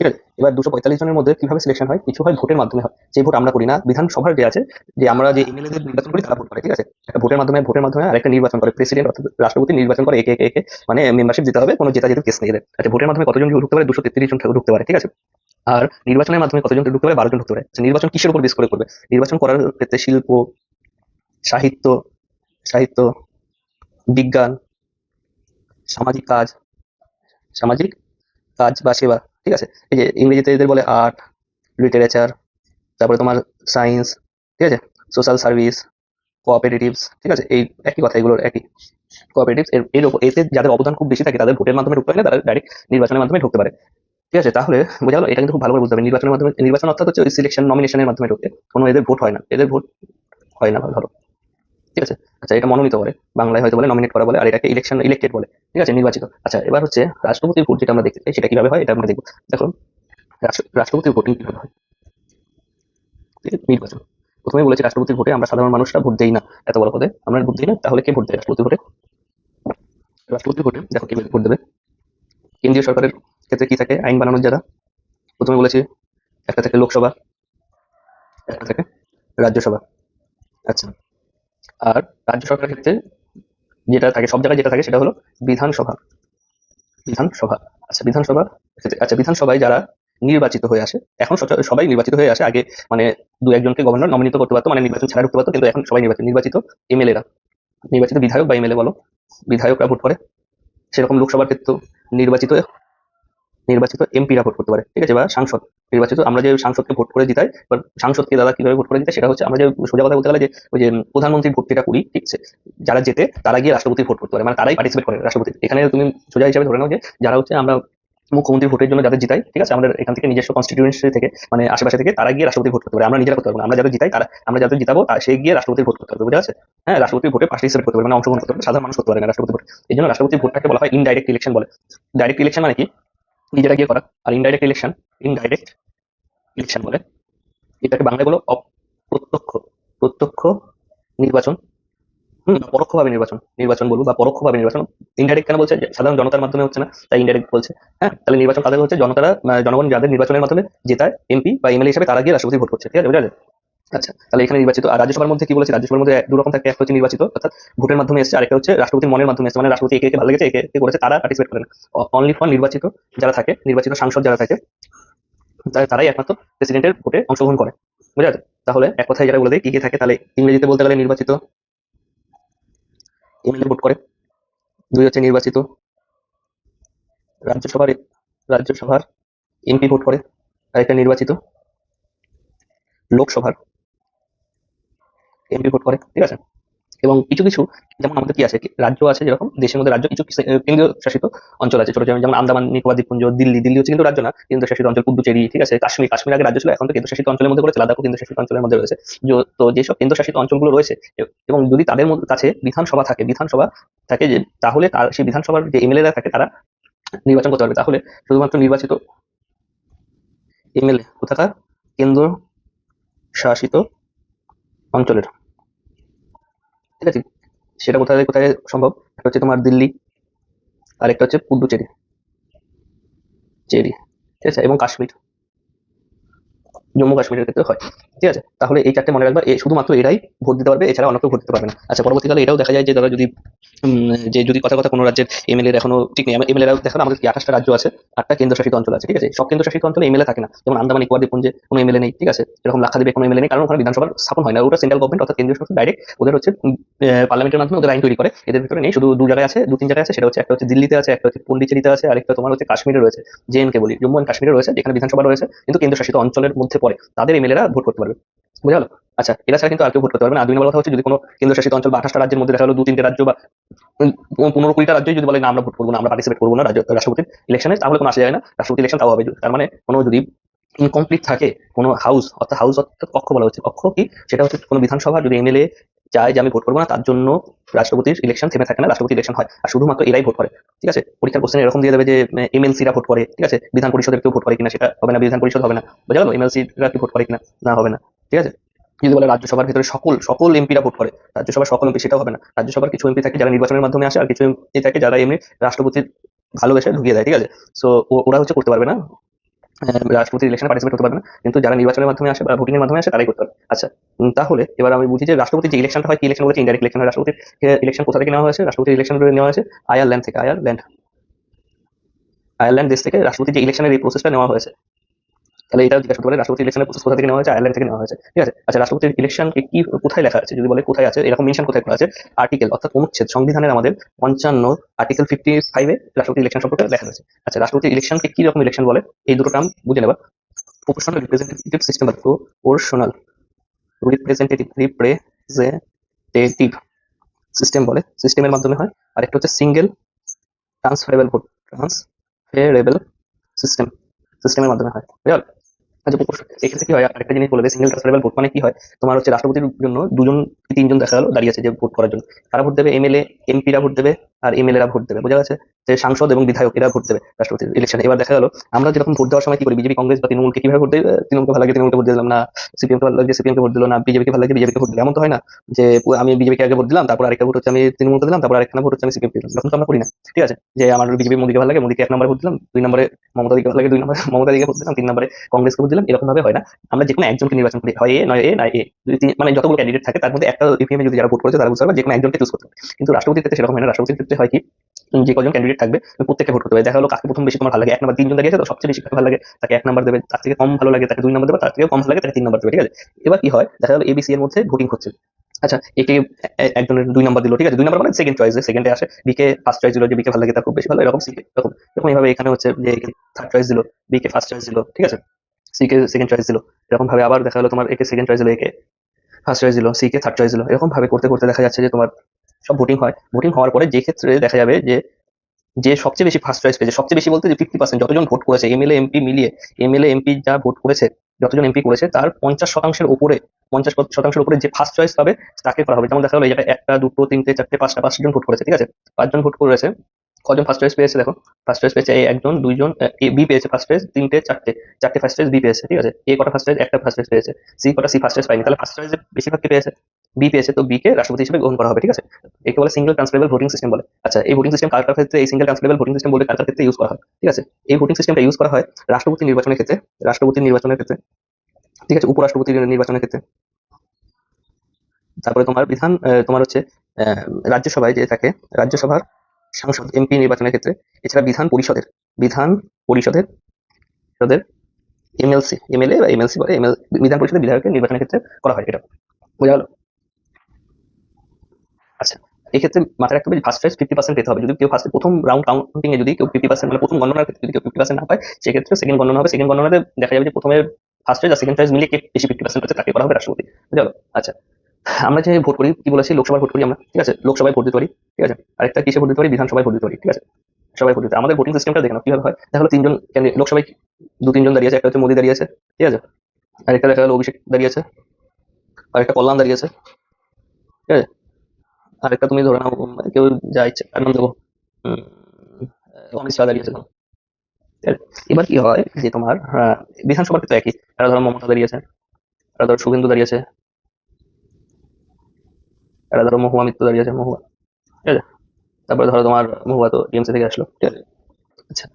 ঠিক আছে। এবার 245 জনের মধ্যে কিভাবে সিলেকশন হয়? কিছু হয় ভোটের মাধ্যমে হয়, যে ভোট আমরা করি না। বিধানসভার যে আছে, যে আমরা যে এমএলএ দের নির্বাচন করি তারা ভোট করে, ঠিক আছে। একটা ভোটের মাধ্যমে আর একটা নির্বাচন করে প্রেসিডেন্ট অর্থাৎ রাষ্ট্রপতি নির্বাচন করে একে একে একে, মানে মেম্বারশিপ দিতে হবে, কোনো জেতা যেহেতু কেস নেই এদের। আচ্ছা, ভোটের মাধ্যমে কতজন ঢুকতে পারে? 233 জন ঢুকতে পারে, ঠিক আছে। আর নির্বাচনের মাধ্যমে কতজন ঢুকতে পারে? 12 জন ঢুকতে পারে। আচ্ছা, নির্বাচন কিসের উপর বেস করে করবে? নির্বাচন করার ক্ষেত্রে শিল্প, সাহিত্য সাহিত্য বিজ্ঞান, সামাজিক কাজ, সামাজিক কাজ বা সেবা, ঠিক আছে। এই যে ইংরেজিতে এদের বলে আর্ট, লিটারেচার, তারপরে তোমার সায়েন্স, ঠিক আছে, সোশ্যাল সার্ভিস, কোঅপারেটিভস, ঠিক আছে। এই একই কথা, এগুলোর একই। কোঅপারেটিভস এর উপর, এতে যাদের অবদান খুব বেশি থাকে তাদের ভোটের মাধ্যমে ঢুকতে হয় না, তারা ডাইরেক্ট নির্বাচনের মাধ্যমে ঢুকতে পারে, ঠিক আছে। তাহলে বোঝা গেল, এটা কিন্তু খুব ভালো করে বুঝতে হবে। নির্বাচনের মাধ্যমে, নির্বাচন অর্থাৎ হচ্ছে ওই সিলেকশন নমিনেশনের মাধ্যমে ঢুকে, কোনো এদের ভোট হয় না, এদের ভোট হয় না, ধরো, ঠিক আছে। আচ্ছা, এটা মনোনীত বলে, বাংলায় হয়তো বলে নমিনেট করা বলে, আর এটাকে ইলেকশন, ইলেক্টেড বলে, ঠিক আছে, নির্বাচিত। আচ্ছা, এবার হচ্ছে রাষ্ট্রপতির ভোট, যেটা আমরা দেখতে চাই সেটা কিভাবে হয় এটা আমরা দেখবো। দেখো, রাষ্ট্রপতির ভোটিং কিভাবে হয়? নির্বাচন, প্রথমে বলেছি রাষ্ট্রপতির ভোটে আমরা সাধারণ মানুষরা ভোট দেই না, এত বড় পদে আমরা ভোট দিই না। তাহলে কে ভোট দেয় রাষ্ট্রপতি ভোটে? রাষ্ট্রপতি ভোটে দেখো কে ভোট দেবে। কেন্দ্রীয় সরকারের ক্ষেত্রে কি থাকে? আইন বানানোর যারা, প্রথমে বলেছি একটা থাকে লোকসভা, একটা থাকে রাজ্যসভা। আচ্ছা, আর রাজ্য সরকারের ক্ষেত্রে যেটা থাকে, সব জায়গায় যেটা থাকে সেটা হলো বিধানসভা। বিধানসভা, আচ্ছা বিধানসভা ক্ষেত্রে, আচ্ছা বিধানসভায় যারা নির্বাচিত হয়ে আসে, এখন সবাই নির্বাচিত হয়ে আসে। আগে মানে দু একজনকে গভর্নর নমিনিত করতে পারতো, মানে নির্বাচন ছাড়া ঢুকতে পারতো, কিন্তু এখন সবাই নির্বাচিত, নির্বাচিত এমএলএ রা, নির্বাচিত বিধায়ক বা এমএলএ বলো, বিধায়করা ভোট করে। সেরকম লোকসভার ক্ষেত্রে নির্বাচিত নির্বাচিত এমপিরা ভোট করতে পারে, ঠিক আছে, বা সাংসদ নির্বাচিত। আমরা যে সাংসদকে ভোট করে জিতাই, এবার সাংসদকে দাদা কিভাবে ভোট করে জিতাই, সেটা হচ্ছে আমরা যে সোজা কথা বলতে গেলে যে ওই যে প্রধানমন্ত্রীর ভোট যেটা করি, ঠিক আছে, যারা জেতে তারা গিয়ে রাষ্ট্রপতির ভোট করতে পারে, মানে তারাই পার্টিসিপেট করে রাষ্ট্রপতি। এখানে তুমি সোজা হিসাবে ধরে নাও যে যারা হচ্ছে আমরা মুখ্যমন্ত্রীর ভোটের জন্য যাদের জিতাই, ঠিক আছে, আমাদের এখান থেকে নিজস্ব কনস্টিটিউয়েন্সি থেকে, মানে আশেপাশে থেকে, তারা গিয়ে রাষ্ট্রপতি ভোট করতে পারে, আমরা নিজেরা করতে পারবো না। আমরা যাদের জিতাই তারা, আমরা যাদের জিতাবো সে গিয়ে রাষ্ট্রপতির ভোট করতে পারবে, বুঝা আছে। হ্যাঁ, রাষ্ট্রপতির ভোটে পার্টিসিপেট করতে পারবে, মানে অংশগ্রহণ করতে পারবে, সাধারণ মানুষ করতে পারে না রাষ্ট্রপতি ভোট। এই জন্য রাষ্ট্রপতি ভোটটাকে বলা হয় ইনডাইরেক্ট ইলেকশন বলে। ডাইরেক্ট ইলেকশন মানে কি? নিজেরা গিয়ে করা। আর ইনডাইরেক্ট ইলেকশন, ইনডাইরেক্ট ইলেকশন বলে এটাকে, বাংলায় বলো অপ্রত্যক্ষ, প্রত্যক্ষ নির্বাচন। বা পরোক্ষভাবে নির্বাচন, নির্বাচন বলবো, বা পরোক্ষভাবে নির্বাচন। ইনডাইরেক্ট কেন বলছে? যে সাধারণ জনতার মাধ্যমে হচ্ছে না, তাই ইনডাইরেক্ট বলছে। হ্যাঁ, তাহলে নির্বাচন তাদের হচ্ছে জনতারা, জনগণ যাদের নির্বাচনের মাধ্যমে জেতায় এমপি বা এমএলএ হিসেবে, তারা গিয়ে রাষ্ট্রপতি ভোট করছে, ঠিক আছে, বুঝা যায়? আচ্ছা, তাহলে এখানে নির্বাচিত। আর রাজ্যসভার মধ্যে কি বলেছে? রাজ্যসভার মধ্যে দু রকম থাকে, একটা হচ্ছে নির্বাচিত অর্থাৎ ভোটের মাধ্যমে এসেছে, আরেকটা হচ্ছে রাষ্ট্রপতির মনের মাধ্যমে এসেছে, মানে রাষ্ট্রপতি একে একে ভালো লেগেছে, একে একে করেছে, তারা পার্টিসিপেট করেন। অনলি ফর নির্বাচিত যারা থাকে, নির্বাচিত সাংসদ যারা থাকে, তারাই একমাত্র প্রেসিডেন্টের ভোটে অংশগ্রহণ করে, বুঝা যায়? তাহলে এক কথায় যেটা বলে দেয় কি কি থাকে, তাহলে ইংরেজিতে বলতে গেলে নির্বাচিত এমএলএ ভোট করে, দুই হচ্ছে নির্বাচিত রাজ্যসভার রাজ্যসভার এমপি ভোট করে, আর একটা নির্বাচিত লোকসভার এমপি ভোট করে, ঠিক আছে। এবং কিছু কিছু, যেমন আমাদের কি আছে, রাজ্য আছে, যেরকম দেশের মধ্যে রাজ্য, কিছু কেন্দ্রীয় শাসিত অঞ্চল আছে ছোট, যেমন আন্দামান নিকোবর দ্বীপপুঞ্জ, দিল্লি, দিল্লি হচ্ছে কিন্তু রাজ্য না, কেন্দ্র শাসিত অঞ্চল, পুদুচেরি, ঠিক আছে, কাশ্মীর, কাশ্মীর আগে রাজ্য ছিল, এখন তো কেন্দ্র শাসিত অঞ্চলের মধ্যে পড়েছে, লাদাখও কেন্দ্র শাসিত অঞ্চলের মধ্যে রয়েছে। তো যেসব কেন্দ্র শাসিত অঞ্চলগুলো রয়েছে, এবং যদি তাদের মধ্যে কাছে বিধানসভা থাকে, বিধানসভা থাকে, যে তাহলে তার সেই বিধানসভার যে এমএলএ রা থাকে তারা নির্বাচন করতে পারবে। তাহলে শুধুমাত্র নির্বাচিত এমএলএ কোথাকার? কেন্দ্র শাসিত অঞ্চলের, ঠিক আছে। সেটা কোথায় কোথায় সম্ভব? একটা হচ্ছে তোমার দিল্লি, আর একটা হচ্ছে পুডুচেরি, চেরি, ঠিক আছে, এবং কাশ্মীর, জম্মু কাশ্মীরের ক্ষেত্রে হয়, ঠিক আছে। তাহলে এই চারটে মনে রাখবা, শুধুমাত্র এরাই ভোট দিতে পারবে, এছাড়া অন্য কেউ ভোট দিতে পারবে না। আচ্ছা, পরবর্তীকালে এটাও দেখা যায় যে তারা যদি যে যদি কথা কথা কোনো রাজ্যের এমএলএ এখনো ঠিক নেই, এমএলএ রাও দেখো না, আমাদের কি 28টা রাজ্য আছে, 8টা কেন্দ্রশাসিত অঞ্চল আছে, ঠিক আছে। সব কেন্দ্রশাসিত অঞ্চলে এমএলএ থাকে না, যেমন আন্দামান নিকোবর দ্বীপপুঞ্জে কোনো এমএলএ নেই, ঠিক আছে, এরকম লাক্ষাদ্বীপে কোনো এমএলএ নেই, কারণ ওখানে বিধানসভার স্থাপন হয় না, ওটা সেন্ট্রাল গভর্নমেন্ট অর্থাৎ কেন্দ্রীয় সরকার ডাইরেক্ট ওদের হচ্ছে পার্লামেন্টের মাধ্যমে ওদের আইন তৈরি করে। এদের ভিতরে নেই, শুধু দু জায়গায় আছে, দু তিন জায়গায় আছে, সেটা হচ্ছে একটা হচ্ছে দিল্লিতে আছে, একটা হচ্ছে পন্ডিচেরিতে আছে, আর একটা তোমার হচ্ছে কাশ্মীরে রয়েছে, জেএনকে বলি, জম্মু অ্যান্ড কাশ্মীরে রয়েছে, যেখানে বিধানসভা রয়েছে কিন্তু কেন্দ্রশাসিত অঞ্চলের মধ্যে পড়ে, তাদের এমএলএ রা ভোট করতে পারবে, বুঝা গেল? আচ্ছা, এরা ছাড়া কিন্তু আর কেউ ভোট করতে পারবে না। আর দুই নম্বর কথা হচ্ছে, যদি কোনো কেন্দ্রশাসিত অঞ্চল বা 28টা রাজ্যের মধ্যে দেখা গেলো দু তিনটে রাজ্য বা 15-20টা রাজ্যই যদি বলে না আমরা ভোট করবো না, আমরা পার্টিসিপেট করবো না রাষ্ট্রপতির ইলেকশনে, তাহলে কোনো আসা যায় না, রাষ্ট্রপতি ইলেকশন তাও হবে। তার মানে কোনো যদি ইনকমপ্লিট থাকে কোনো হাউস, অর্থাৎ হাউস অর্থাৎ কক্ষ বলা হচ্ছে, কক্ষ কি? সেটা হচ্ছে কোনো বিধানসভা যদি এমএলএ চায় যে আমি ভোট করবো না, তার জন্য রাষ্ট্রপতির ইলেকশন থেমে থাকে না, রাষ্ট্রপতি ইলেকশন হয়, আর শুধুমাত্র এরাই ভোট করে, ঠিক আছে। পরীক্ষার কোশ্চেন এরকম দিয়ে দেবে যে এমএলসি রা ভোট করে, ঠিক আছে, বিধান পরিষদের কেউ ভোট করে কিনা সেটা হবে না, বিধান পরিষদ হবে না, বোঝা গেল? এমএলসি রা কি ভোট করে কিনা, না হবে না, ঠিক আছে। যদি বলে রাজ্যসভার ভিতরে সকল সকল এমপিরা ভোট করে, রাজ্যসভার সকল এমপি, সেটাও হবে না। রাজ্যসভার কিছু এমপি থাকে যারা নির্বাচনের মাধ্যমে আসে, আর কিছু এমপি থাকে যারা এমনি রাষ্ট্রপতির ভালোবেসে ঢুকিয়ে দেয়, ঠিক আছে। সো ওরা হচ্ছে করতে পারবে না রাষ্ট্রপতির ইলেকশনে পার্টিসিপেট করতে পারবে না, কিন্তু যারা নির্বাচনের মাধ্যমে আসে বা ভোটিং এর মাধ্যমে আসে তারাই করতে পারবে। আচ্ছা, তাহলে এবার আমি বুঝি যে রাষ্ট্রপতির যে ইলেকশনটা হয়, কি ইলেকশন বলেছে, ইনডাইরেক্ট ইলেকশন। রাষ্ট্রপতির ইলেকশন কোথা থেকে নেওয়া হয়েছে? রাষ্ট্রপতির ইলেকশন নেওয়া হয়েছে আয়ারল্যান্ড থেকে। আয়ারল্যান্ড দেশ থেকে রাষ্ট্রপতির যে ইলেকশনের এই প্রসেসটা নেওয়া হয়েছে। তাহলে এটা জিজ্ঞাসা করতে পারে রাষ্ট্রপতি ইলেকশনের প্রসেস কোথা থেকে নেওয়া হয়েছে? আয়ারল্যান্ড থেকে নেওয়া হয়েছে, ঠিক আছে। আচ্ছা, রাষ্ট্রপতির ইলেকশন কি কোথায় লেখা আছে? যদি বলে কোথায় আছে, এরকম মেনশন কোথায় করা আছে? আর্টিকেল অর্থাৎ অনুচ্ছেদ, সংবিধানের আমাদের 55 আর্টিকেল 55-এ রাষ্ট্রপতি ইলেকশন সম্পর্কে লেখা রয়েছে। আচ্ছা, রাষ্ট্রপতি ইলেকশনকে কি রকম ইলেকশন বলে, এই দুটো টার্ম বুঝে নেবা। প্রপোর্শনাল রিপ্রেজেন্টেটিভ সিস্টেম বা প্রপোর্শনাল রিপ্রেজেন্টেটিভ সিস্টেম বলে, সিস্টেমের মাধ্যমে হয়। আর একটা হচ্ছে সিঙ্গেল ট্রান্সফারেবল সিস্টেম, সিস্টেমের মাধ্যমে হয়, বুঝতে পারলে? আচ্ছা, এক্ষেত্রে কি হয়, আরেকটা জিনিস বলে, সিঙ্গেল ট্রান্সফারেবল ভোট মানে কি হয়, তোমার হচ্ছে রাষ্ট্রপতির জন্য দুজন কি তিনজন দেখা গেল দাঁড়িয়ে আছে যে ভোট করার জন্য, তারা ভোট দেবে, এমএলএ এমপিরা ভোট দেবে, আর এমএলএরা ভোট দেবে, বোঝা গেছে? যে সাংসদ এবং বিধায়ক এরা ভোট দেবে রাষ্ট্রপতির ইলেকশনে। এবার দেখা গেল আমরা যেরকম ভোট দেওয়ার সময় কি করি, বিজেপি কংগ্রেস বা তৃণমূলকে কিভাবে ভোট দেয়, তৃণমূলকে ভালো লাগে তৃণমূলকে ভোট দিলাম না, সিপিএম কে ভালো লাগে সিপিএম কে ভোট দিল না, বিজেপিকে ভালো লাগে বিজেপিকে ভোট দিলাম, এমন তো হয় না যে আমি বিজেপিকে আগে ভোট দিলাম, তারপর আরেকটা ভোট হচ্ছে আমি তৃণমূলকে দিলাম, তারপর আরেকটা ভোট হচ্ছে আমি সিপিএম কে দিলাম, এরকম তো আমরা করি না, ঠিক আছে? যে আমার বিজেপি মোদীকে ভালো লাগে, মোদীকে 1 নম্বরে ভোট দিলাম, 2 নম্বরে মমতা দিকে ভালো লাগে, 2 নম্বরে মমতা দিকে ভোট দিলাম, 3 নম্বরে কংগ্রেসকে ভোট দিলাম, এরকম ভাবে হয় না। আমরা যে কোনো একজনকে নির্বাচন করি, হয় এ নয় এ নয় এ, মানে যতগুলো ক্যান্ডিডেট থাকে তার মধ্যে একটা ইভিএম যদি যারা ভোট করেছে তারা বুঝতে পারবে, যে কোনো একজনকে চুজ করতে হবে। কিন্তু রাষ্ট্রপতির ক্ষেত্রে সেরকম হয় না। রাষ্ট্রপতির ক্ষেত্রে হয় কি, যে কজন ক্যান্ডিডেট থাকবে প্রত্যেককে ভোট করতে হবে। দেখা গেলো কাকে প্রথম বেশি তোমার ভালো লাগে, 1 নম্বর 3 জন দাঁড়িয়েছে তো সবচেয়ে বেশি কাকে ভালো লাগে তাকে 1 নম্বর দেবে, তার থেকে কম ভালো লাগে তাকে 2 নম্বর দেবে, তার থেকে কম ভালো লাগে তাকে 3 নম্বর দেবে, ঠিক আছে? এবার কি হয়, দেখা গেলো এবিসি এর মধ্যে ভোটিং হচ্ছে। আচ্ছা, একে একজনের 2 নম্বর দিল, ঠিক আছে, 2 নম্বর মানে সেকেন্ড চয়েস, সেকেন্ডে আসে। বিকে ফার্স্ট চয়েস দিল, যে বিকে ভালো লাগে তার খুব বেশি ভালো, এরকম সিকে এরকম এরকম এইভাবে এখানে হচ্ছে যে থার্ড চয়েস দিল, বিকে ফার্স্ট চয়েস দিল, ঠিক আছে, সিকে সেকেন্ড চয়েস দিল, এরকম ভাবে আবার দেখা গেলো তোমার একে সেকেন্ড চয়েস দিল, একে ফার্স্ট চয়েস দিল, সি কে থার্ড চয়েস দিল, এরকম ভাবে করতে করতে দেখা যাচ্ছে যে তোমার সব ভোটিং হয়। ভোটিং হওয়ার পরে যে ক্ষেত্রে দেখা যাবে যে যে সবচেয়ে বেশি ফার্স্ট চয়েস পেয়েছে, সবচেয়ে বেশি বলতে যে 50% যতজন ভোট করেছে এমএলএ এমপি মিলিয়ে, এমএলএ এমপি যা ভোট করেছে, যতজন এমপি করেছে তার 50%-এর উপরে, 50%-এর উপরে যে ফার্স্ট চয়েস পাবে তাকে করা হবে। যেমন দেখা গেলো এই জায়গায় 1টা 2টো 3টে 4টে 5টা 5জন ভোট করেছে, ঠিক আছে, 5জন ভোট করেছে, কজন ফার্স্ট চয়েস পেয়েছে দেখো, ফার্স্ট চয়েস পেয়েছে এ একজন, দুইজন, বি পেয়েছে ফার্স্ট চয়েস 3টে 4টে ফার্স্ট চয়েস বি পেয়েছে, ঠিক আছে, এ কটা ফার্স্ট চয়েস, একটা ফার্স্ট চয়েস পেয়েছে, সি কটা, সি ফার্স্ট চয়েস পায়নি, তাহলে ফার্স্ট চয়েস বেশিরভাগ কে পেয়েছে, বি পেয়েছে, তো বি কে রাষ্ট্রপতি হিসেবে গ্রহণ করা হবে, ঠিক আছে। একে বলে সিঙ্গেল ট্রান্সফারেবল ভোটিং সিস্টেম বলে। আচ্ছা, এই ভোটিং সিস্টেম কার কার ক্ষেত্রে, এই সিঙ্গেল ট্রান্সফারেবল ভোটিং সিস্টেম বলে কার কার ক্ষেত্রে ইউজ করা হয়, ঠিক আছে? এই ভোটিং সিস্টেমটা ইউজ করা হয় রাষ্ট্রপতি নির্বাচনের ক্ষেত্রে, রাষ্ট্রপতি নির্বাচনের ক্ষেত্রে, ঠিক আছে, উপরাষ্ট্রপতি নির্বাচনের ক্ষেত্রে, তারপরে তোমার বিধান তোমার হচ্ছে আহ, রাজ্যসভায় যে থাকে, রাজ্যসভার সাংসদ এমপি নির্বাচনের ক্ষেত্রে, এছাড়া বিধান পরিষদের তাদের এমএলসি, এমএলএ বা এমএলসি বলে, বিধান পরিষদের বিধায়কের নির্বাচনের ক্ষেত্রে করা হয়, এটা বোঝা গেল? আচ্ছা, এক্ষেত্রে মাথায় রাখতে হবে ফার্স্ট চয়েস 50% পেতে হবে। যদি কেউ ফার্স্ট প্রথম রাউন্ড কাউন্টিং এ যদি কেউ 50%, মানে প্রথম গণনার ক্ষেত্রে যদি কেউ 50% না পায়, সেক্ষেত্রে সেকেন্ড গণনা হবে। সেকেন্ড গণনাতে দেখা যাবে যে প্রথমে ফার্স্ট চয়েস আর সেকেন্ড চয়েস মিলিয়ে কে বেশি 50% পাচ্ছে তাকে করা হবে রাষ্ট্রপতি, বুঝা গেল? আচ্ছা, আমরা যে ভোট করি কি বলেছি, লোকসভায় ভোট করি আমরা, ঠিক আছে, লোকসভায় ভোট দিতে পারি, ঠিক আছে, আরেকটা কিসে ভোট দিতে পারি, বিধানসভায় ভোট দিতে পারি, ঠিক আছে, সবাই ভোট দিতে। আমাদের ভোটিং সিস্টেমটা দেখে নাও কিভাবে হয়। দেখা গেলো তিনজন লোকসভায় 2-3 জন দাঁড়িয়ে আছে, একটা হচ্ছে মোদী দাঁড়িয়ে আছে, ঠিক আছে, আরেকটা দেখা গেলো অভিষেক দাঁড়িয়ে আছে, আরেকটা কল্যাণ দাঁড়িয়ে আছে, ঠিক আছে, আরেকটা তুমি ধরে নাও কেউ যা ইচ্ছে তার নাম দেবো, উম, অমিত শাহ দাঁড়িয়ে আছে, ঠিক আছে? এবার কি হয় যে তোমার বিধানসভার ক্ষেত্রে একই, তারা ধরো মমতা দাঁড়িয়েছে, তারা ধরো শুভেন্দু দাঁড়িয়েছে, তারা ধরো মহুয়া মিত্র দাঁড়িয়েছে, মহুয়া, ঠিক আছে, তারপরে ধরো তোমার মহুয়া তো টিএমসি থেকে আসলো, ঠিক আছে। আচ্ছা,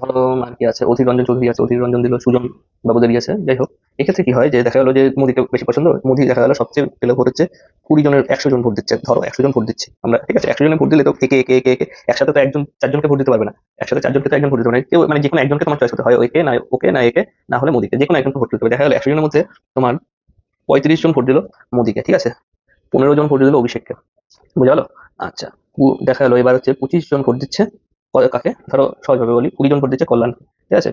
ধরো আর কি আছে, অধীর রঞ্জন চৌধুরী আছে, অধীর রঞ্জন দিল, সুজন বাবু দাঁড়িয়ে আছে, যাই হোক। এক্ষেত্রে কি হয় যে দেখা গেলো যে মোদীকে বেশি পছন্দ, মোদী দেখা গেলো সবচেয়ে পেলে ভোট হচ্ছে 20 জনের, 100 জন ভোট দিচ্ছে, ধরো 100 জন ভোট দিচ্ছি আমরা, ঠিক আছে, 100 জনের ভোট দিলে তো একে একে একে একে একসাথে তো একজন 4 জনকে ভোট দিতে পারবে না, একসাথে 4 জনকে তো একজন ভোট দিতে পারবে না, কেউ মানে যে কোনো একজনকে তোমার চয়েস করতে হয়, ওকে না ওকে না একে, না হলে মোদীকে, যে কোনো একজনকে ভোট দিতে হবে। দেখা গেলো 100 জনের মধ্যে তোমার 35 জন ভোট দিল মোদীকে, ঠিক আছে, 15 জন ভোট দিল অভিষেককে, বুঝা গেলো? আচ্ছা, দেখা গেলো এবার হচ্ছে 25 জন ভোট দিচ্ছে কাকে, ধরো সহজভাবে বলি 20 জন ভোট দিচ্ছে কল্যাণ, ঠিক আছে,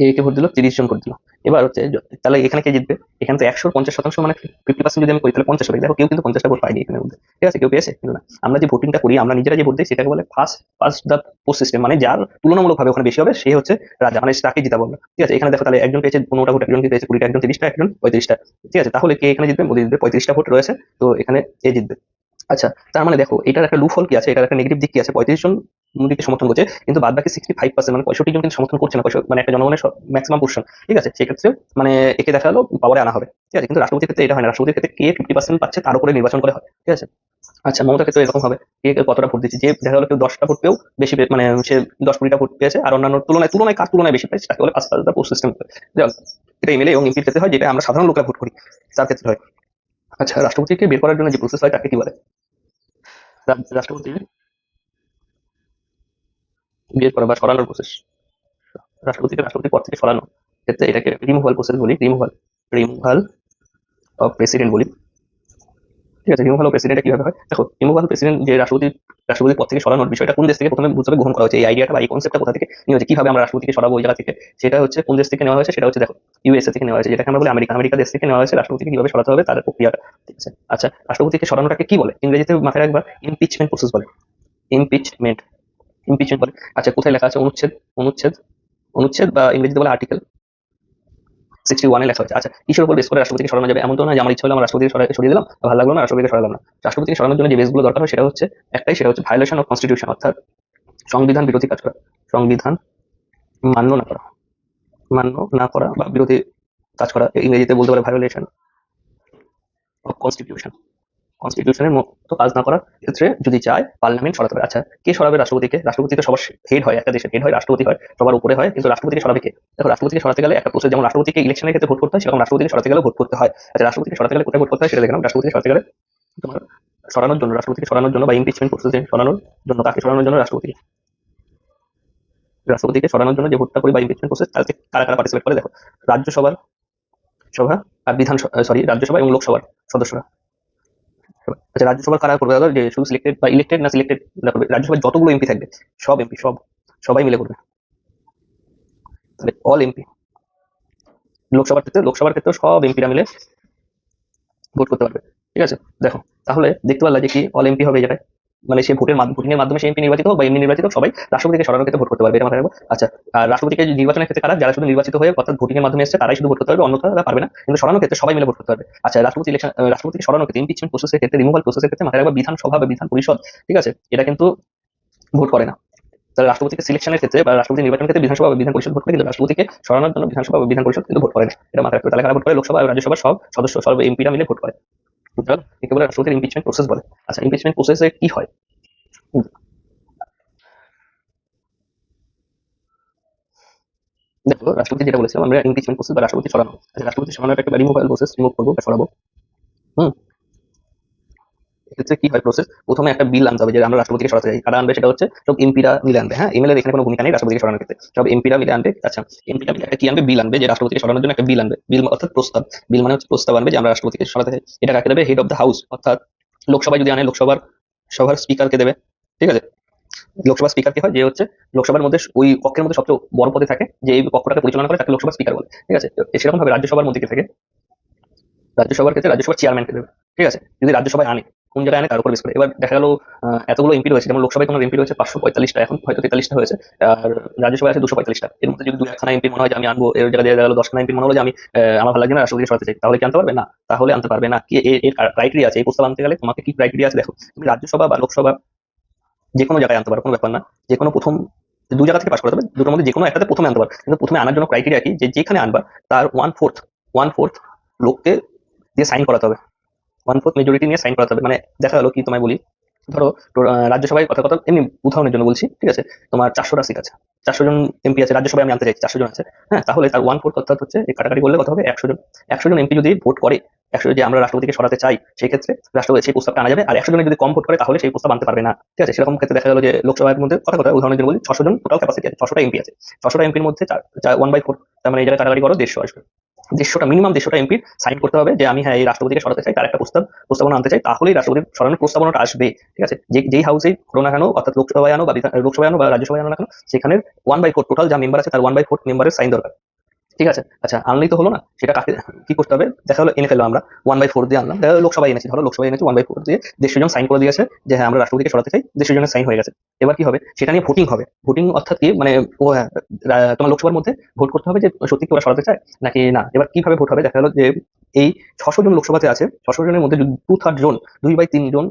এ কে ভোট দিল, 30 জন ভোট দিল। এবার হচ্ছে তাহলে এখানে কে জিতবে, এখানে তো 150%, মানে 50% যদি আমি করি তাহলে 50 হবে, দেখো কেউ কিন্তু 50টা ভোট পায়নি এখানে মধ্যে, ঠিক আছে, কেউ পেয়েছে কিন্তু না। আমরা যে ভোটিংটা করি, আমরা নিজেরা যে ভোট দিই সেটাকে বলে first first the post system, মানে যার তুলনামূলকভাবে ওখানে বেশি হবে সে হচ্ছে রাজা, মানে তাকে জিতাবো আমরা, ঠিক আছে। এখানে দেখো তাহলে একজন পেয়েছে 15টা ভোট, একজন পেয়েছে 20টা, একজন 30টা, একজন 35টা, ঠিক আছে, তাহলে কে এখানে জিতবে, মোদী জিতবে, 35টা ভোট রয়েছে তো এখানে এ জিতবে। আচ্ছা, তার মানে দেখো এটার একটা লুফল কি আছে, এটার একটা নেগেটিভ দিক কি আছে, 35 জন মোদীকে সমর্থন করছে কিন্তু বাদ বাকি 65%, মানে 65 জন কিন্তু সমর্থন করছে না, মানে একটা জনগণের ম্যাক্সিমাম পোর্শন, ঠিক আছে, সেক্ষেত্রে মানে একে দেখা গেলো পাওয়ারে আনা হবে, ঠিক আছে। কিন্তু রাষ্ট্রপতির ক্ষেত্রে এটা হয় না, রাষ্ট্রপতির ক্ষেত্রে কে 50% পাচ্ছে তার উপরে নির্বাচন করে হয়, ঠিক আছে। আচ্ছা, মমতার ক্ষেত্রে এরকম হবে, কে কে কতটা ভোট দিচ্ছে, যে দেখা গেলো কেউ 10টা ভোট পেয়েও বেশি মানে সে 10 কোটিটা ভোট পেয়েছে, আর অন্যান্য তুলনায় তুলনায় কার তুলনায় বেশি পেয়েছে তাকে বলে 5,000টা পোস্ট সিস্টেম। এটা এমএলএ এবং এমপির ক্ষেত্রে হয়, যেটা আমরা সাধারণ লোকরা ভোট করি তার ক্ষেত্রে হয়। আচ্ছা, রাষ্ট্রপতিকে বের করার জন্য যে প্রসেস হয় তাকে কি বলে? রাষ্ট্রপতি বের করা বা সরানোর প্রসেস, রাষ্ট্রপতি পদ থেকে সরানো ক্ষেত্রে এটাকে রিমুভাল প্রসেস বলি। রিমুভাল অফ প্রেসিডেন্ট বলি। ঠিক আছে, রিমুভাল অফ প্রেসিডেন্ট কিভাবে হয় দেখো। রিমুভাল প্রেসিডেন্ট যে রাষ্ট্রপতি পদ থেকে সরানোর বিষয়টা কোন দেশ থেকে প্রথমে বুঝতে হবে, গ্রহণ করা হয়েছে এই আইডিয়াটা বা এই কনসেপ্টটা কোথা থেকে নেওয়া হয়েছে, কিভাবে আমরা রাষ্ট্রপতিকে সরাবো ওই জায়গা থেকে, সেটা হচ্ছে কোন দেশ থেকে নেওয়া হয়েছে, সেটা হচ্ছে দেখো ইউএসএ থেকে নেওয়া হয়েছে, যেটাকে আমরা বলি আমেরিকা দেশ থেকে নেওয়া হয়েছে রাষ্ট্রপতিকে কিভাবে সরাতে হবে তার প্রক্রিয়াটা। ঠিক আছে, আচ্ছা, রাষ্ট্রপতিকে সরানোটাকে কি বলে ইংরেজিতে মাথায় রাখবা, ইমপিচমেন্ট প্রসেস বলে। ইমপিচমেন্ট ইমপিচমেন্ট বলে। আচ্ছা, কোথায় লেখা আছে? অনুচ্ছেদ অনুচ্ছেদ অনুচ্ছেদ বা ইংরেজিতে বলে আর্টিকেল 61-এ লেখা হয়েছে। আচ্ছা, কিসের উপর বেস করে রাষ্ট্রপতিকে সরানো যাবে? এমন তো না যে আমার ইচ্ছা হলো আমার রাষ্ট্রপতিকে সরিয়ে দিলাম, ভালো লাগলো না রাষ্ট্রপতিকে সরালাম না। রাষ্ট্রপতিকে সরানোর জন্য যে বেসগুলো দরকার হয় সেটা হচ্ছে একটাই, সেটা হচ্ছে ভায়োলেশন অফ কনস্টিটিউশন, অর্থাৎ সংবিধান বিরোধী কাজ করা, সংবিধান মান্য না করা, বা বিরোধী কাজ করা, ইংরেজিতে বলতে পারে ভায়োলেশন অফ কনস্টিটিউশনের মতো কাজ না করার ক্ষেত্রে যদি চায় পার্লামেন্ট সরাতে হবে। আচ্ছা, কে সরাবে রাষ্ট্রপতিকে? রাষ্ট্রপতি তো সবার হেড হয়, একটা দেশের হেড হয় রাষ্ট্রপতি হয়, সবার উপরে হয়, কিন্তু রাষ্ট্রপতিকে সরাবে কে? দেখো, রাষ্ট্রপতিকে সরাতে গেলে একটা প্রসেস, যেমন রাষ্ট্রপতিকে ইলেকশনের ক্ষেত্রে ভোট করতে হয়, সেরকম রাষ্ট্রপতিকে সরাতে গেলে ভোট করতে হয়। আচ্ছা, রাষ্ট্রপতিকে সরাতে গেলে কোথায় ভোট করতে হয় সেটা দেখলাম। রাষ্ট্রপতিকে সরাতে গেলে তোমার রাষ্ট্রপতিকে সরানোর জন্য বা ইমপিচমেন্ট প্রসেসে সরানোর জন্য, তাকে সরানোর জন্য রাষ্ট্রপতিকে সরানোর জন্য যে ভোটটা করি বা ইমপিচমেন্ট প্রসেস, তাতে কারা কারা পার্টিসিপেট করে দেখো। রাজ্যসভার সভা আর রাজ্যসভা এবং লোকসভার সদস্যরা। আচ্ছা, রাজ্যসভার কারা করবে? যে শুধু সিলেক্টেড বা ইলেক্টেড না সিলেক্টেড করবে, রাজ্যসভায় যতগুলো এমপি থাকবে সব এমপি সবাই মিলে করবে, তাহলে অল এমপি। লোকসভার ক্ষেত্রে সব এমপিরা মিলে ভোট করতে পারবে। ঠিক আছে, দেখো তাহলে দেখতে পারলা যে কি অল এমপি হবে, যেটা মানে সে ভোটিং এর মাধ্যমে সে এমপি নির্বাচিত হোক বা এমনি নির্বাচিত হোক, সবাই রাষ্ট্রপতিকে সরানোর ক্ষেত্রে ভোট করতে পারবে, এটা মাথায় রাখবো। আচ্ছা, আর রাষ্ট্রপতিকে নির্বাচনের ক্ষেত্রে কারা? যারা শুধু নির্বাচিত হয়ে অর্থাৎ ভোটিং এর মাধ্যমে এসেছে তারাই শুধু ভোট করতে পারবে, অন্যথারা পারবে না, কিন্তু সরানোর ক্ষেত্রে সবাই মিলে ভোট করতে পারবে। আচ্ছা, রাষ্ট্রপতিকে সরানোর ক্ষেত্রে ইমপিচমেন্ট প্রসেসের ক্ষেত্রে, রিমুভাল প্রসেসের ক্ষেত্রে মাথায় রাখবো বিধানসভা বা বিধান পরিষদ। ঠিক আছে, এটা কিন্তু ভোট করে না। তাহলে রাষ্ট্রপতিকে সিলেকশনের ক্ষেত্রে বা রাষ্ট্রপতি নির্বাচনের ক্ষেত্রে বিধানসভা বা বিধান পরিষদ ভোট করে, কিন্তু রাষ্ট্রপতিকে সরানোর জন্য বিধানসভা বা বিধান পরিষদ কিন্তু ভোট করে না, এটা মাথায় রাখতে হবে। তাহলে কারা ভোট করে? লোকসভা এবং রাজ্যসভার সব সদস্য, সব এমপিরা মিলে ভোট করে। একে বলে রাষ্ট্রপতির ইমপিচমেন্ট প্রসেস বলে। আচ্ছা, ইমপিচমেন্ট প্রসেসে কি হয় দেখো, রাষ্ট্রপতি যেটা বলেছিলাম আমরা ইমপিচমেন্ট প্রসেস বা রাষ্ট্রপতি সরানো। আচ্ছা, রাষ্ট্রপতি সরানোর একটা রিমুভাল প্রসেস, রিমুভ করবো বা সরাবো। হুম, এক্ষেত্রে কি হয় প্রসেস? প্রথমে একটা বিল আনতে হবে, যে আমরা রাষ্ট্রপতিকে সরাতে চাই। কারা আনবে? সেটা হচ্ছে সব এমপিরা মিলে আনবে। হ্যাঁ, এমএলএ এখানে কোনো ভূমিকা নেই রাষ্ট্রপতিকে সরানোর ক্ষেত্রে, সব এমপিরা মিলে আনবে। আচ্ছা, এমপিরা মিলে একটা কি আনবে? বিল আনবে, যে রাষ্ট্রপতিকে সরানোর জন্য একটা বিল আনবে। বিল অর্থাৎ প্রস্তাব, বিল মানে হচ্ছে প্রস্তাব আনবে যে আমরা রাষ্ট্রপতিকে সরাতে চাই। এটা কাকে দেবে? হেড অফ দ্য হাউস, অর্থাৎ লোকসভায় যদি আনে সভার স্পিকারকে দেবে। ঠিক আছে, লোকসভা স্পিকার কি হয়? যে হচ্ছে লোকসভার মধ্যে ওই কক্ষের মধ্যে সবচেয়ে বড় পদে থাকে, যে এই কক্ষটাকে পরিচালনা করে, তাকে লোকসভা স্পিকার বলে। ঠিক আছে, সেরকম ভাবে রাজ্যসভার মধ্যে কি থাকে? রাজ্যসভার ক্ষেত্রে রাজ্যসভার চেয়ারম্যানকে দেবে। ঠিক আছে, যদি রাজ্যসভায় আনে, কোন জায়গায় আনে তার উপর বেশ করে। এবার দেখা গেল এতগুলো এমপি রয়েছে, যেমন লোকসভায় তোমার এমপি রয়েছে 545টা, এখন হয়তো 43টা হয়েছে, আর রাজ্যসভায় আছে 245টা। এর মধ্যে যদি 2-1খানা এমপি মনে হয় যে আমি আনবো, এর জায়গায় দেখা গেল 10খানা এমপি মনে হলো যে আমি আমার ভালো লাগছে না রাষ্ট্রপতি সরাতে চাই, তাহলে কি আনতে পারবে? না, তাহলে আনতে পারবে না। কি এর ক্রাইটেরিয়া আছে? এই প্রস্তাব আনতে গেলে তোমাকে কি ক্রাইটেরিয়া আছে দেখো। তুমি রাজ্যসভা বা লোকসভা যে কোনো জায়গায় আনতে পারো, কোনো ব্যাপার না। যে কোনো প্রথম দু জায়গা থেকে পাস করতে হবে, দুটোর মধ্যে যে কোনো একটাতে প্রথমে আনতে পারো, কিন্তু প্রথমে আনার জন্য ক্রাইটেরিয়া কি? যে যেখানে আনবা তার 1/4 লোককে দিয়ে সাইন করাতে হবে, 1/4 মেজরিটি নিয়ে সাইন করাতে হবে। মানে দেখা গেলো কি, তোমায় বলি, ধরো রাজ্যসভায় কথা কথা এমনি উদাহরণের জন্য বলছি। ঠিক আছে, তোমার 400টা সিট আছে, 400 জন এমপি আছে রাজ্যসভায়, আমি আনতে চাইছি 400 জন আছে। হ্যাঁ, তাহলে তার 1/4 অর্থাৎ হচ্ছে এই কাটাকাটি করলে কত হবে? 100 জন। 100 জন এমপি যদি ভোট করে, 100 যে আমরা রাষ্ট্রপতিকে সরাতে চাই, সেই ক্ষেত্রে রাষ্ট্রপতি সেই প্রস্তাবটা আনা যাবে। আর 100 জনের যদি কম ভোট করে তাহলে সেই প্রস্তাব আনতে পারবে না। ঠিক আছে, সেরকম ক্ষেত্রে দেখা গেল যে লোকসভার মধ্যে কথা কথা উদাহরণের জন্য বলি, 600 জন টোটাল ক্যাপাসিটি আছে, 600টা এমপি আছে। 600টা এমপির মধ্যে 1/4, তার মানে এই জায়গায় কাটাকাটি করো 150 আসবে। 150টা মিনিমাম 150টা এমপি সাইন করতে হবে যে আমি হ্যাঁ এই রাষ্ট্রপতিকে সরাতে চাই, তার একটা প্রস্তাবনা আনতে চাই, তাহলেই রাষ্ট্রপতির সরানোর প্রস্তাবনাটা আসবে। ঠিক আছে, যেই হাউসেই করো না কেন, অর্থাৎ লোকসভায় আনো বা রাজ্যসভায় আনো না কেন, সেখানে 1/4 টোটাল যা মেম্বার আছে তার 1/4 মেম্বারের সাইন দরকার। ঠিক আছে, আচ্ছা, আনলেই তো হলো না, সেটা কাকে কি করতে হবে? দেখা গেলো এনে ফেললাম আমরা 1/4 দিয়ে আনলাম, দেখা গেলো লোকসভায় এনেছি, ধরো লোকসভায় এনেছি 1/4 দিয়ে 150 জন সাইন করে দিয়েছে যে হ্যাঁ আমরা রাষ্ট্রপতিকে সরাতে চাই, 150 জনের সাইন হয়ে গেছে। এবার কি হবে? সেটা নিয়ে ভোটিং হবে। ভোটিং অর্থাৎ কি মানে, ও হ্যাঁ, তোমার লোকসভার মধ্যে ভোট করতে হবে যে সত্যি কি ওরা সরাতে চায় নাকি না। এবার কিভাবে ভোট হবে? দেখা গেলো যে এই 600 জন লোকসভাতে আছে, 600 জনের মধ্যে যদি 2/3 জন, 2/3 জন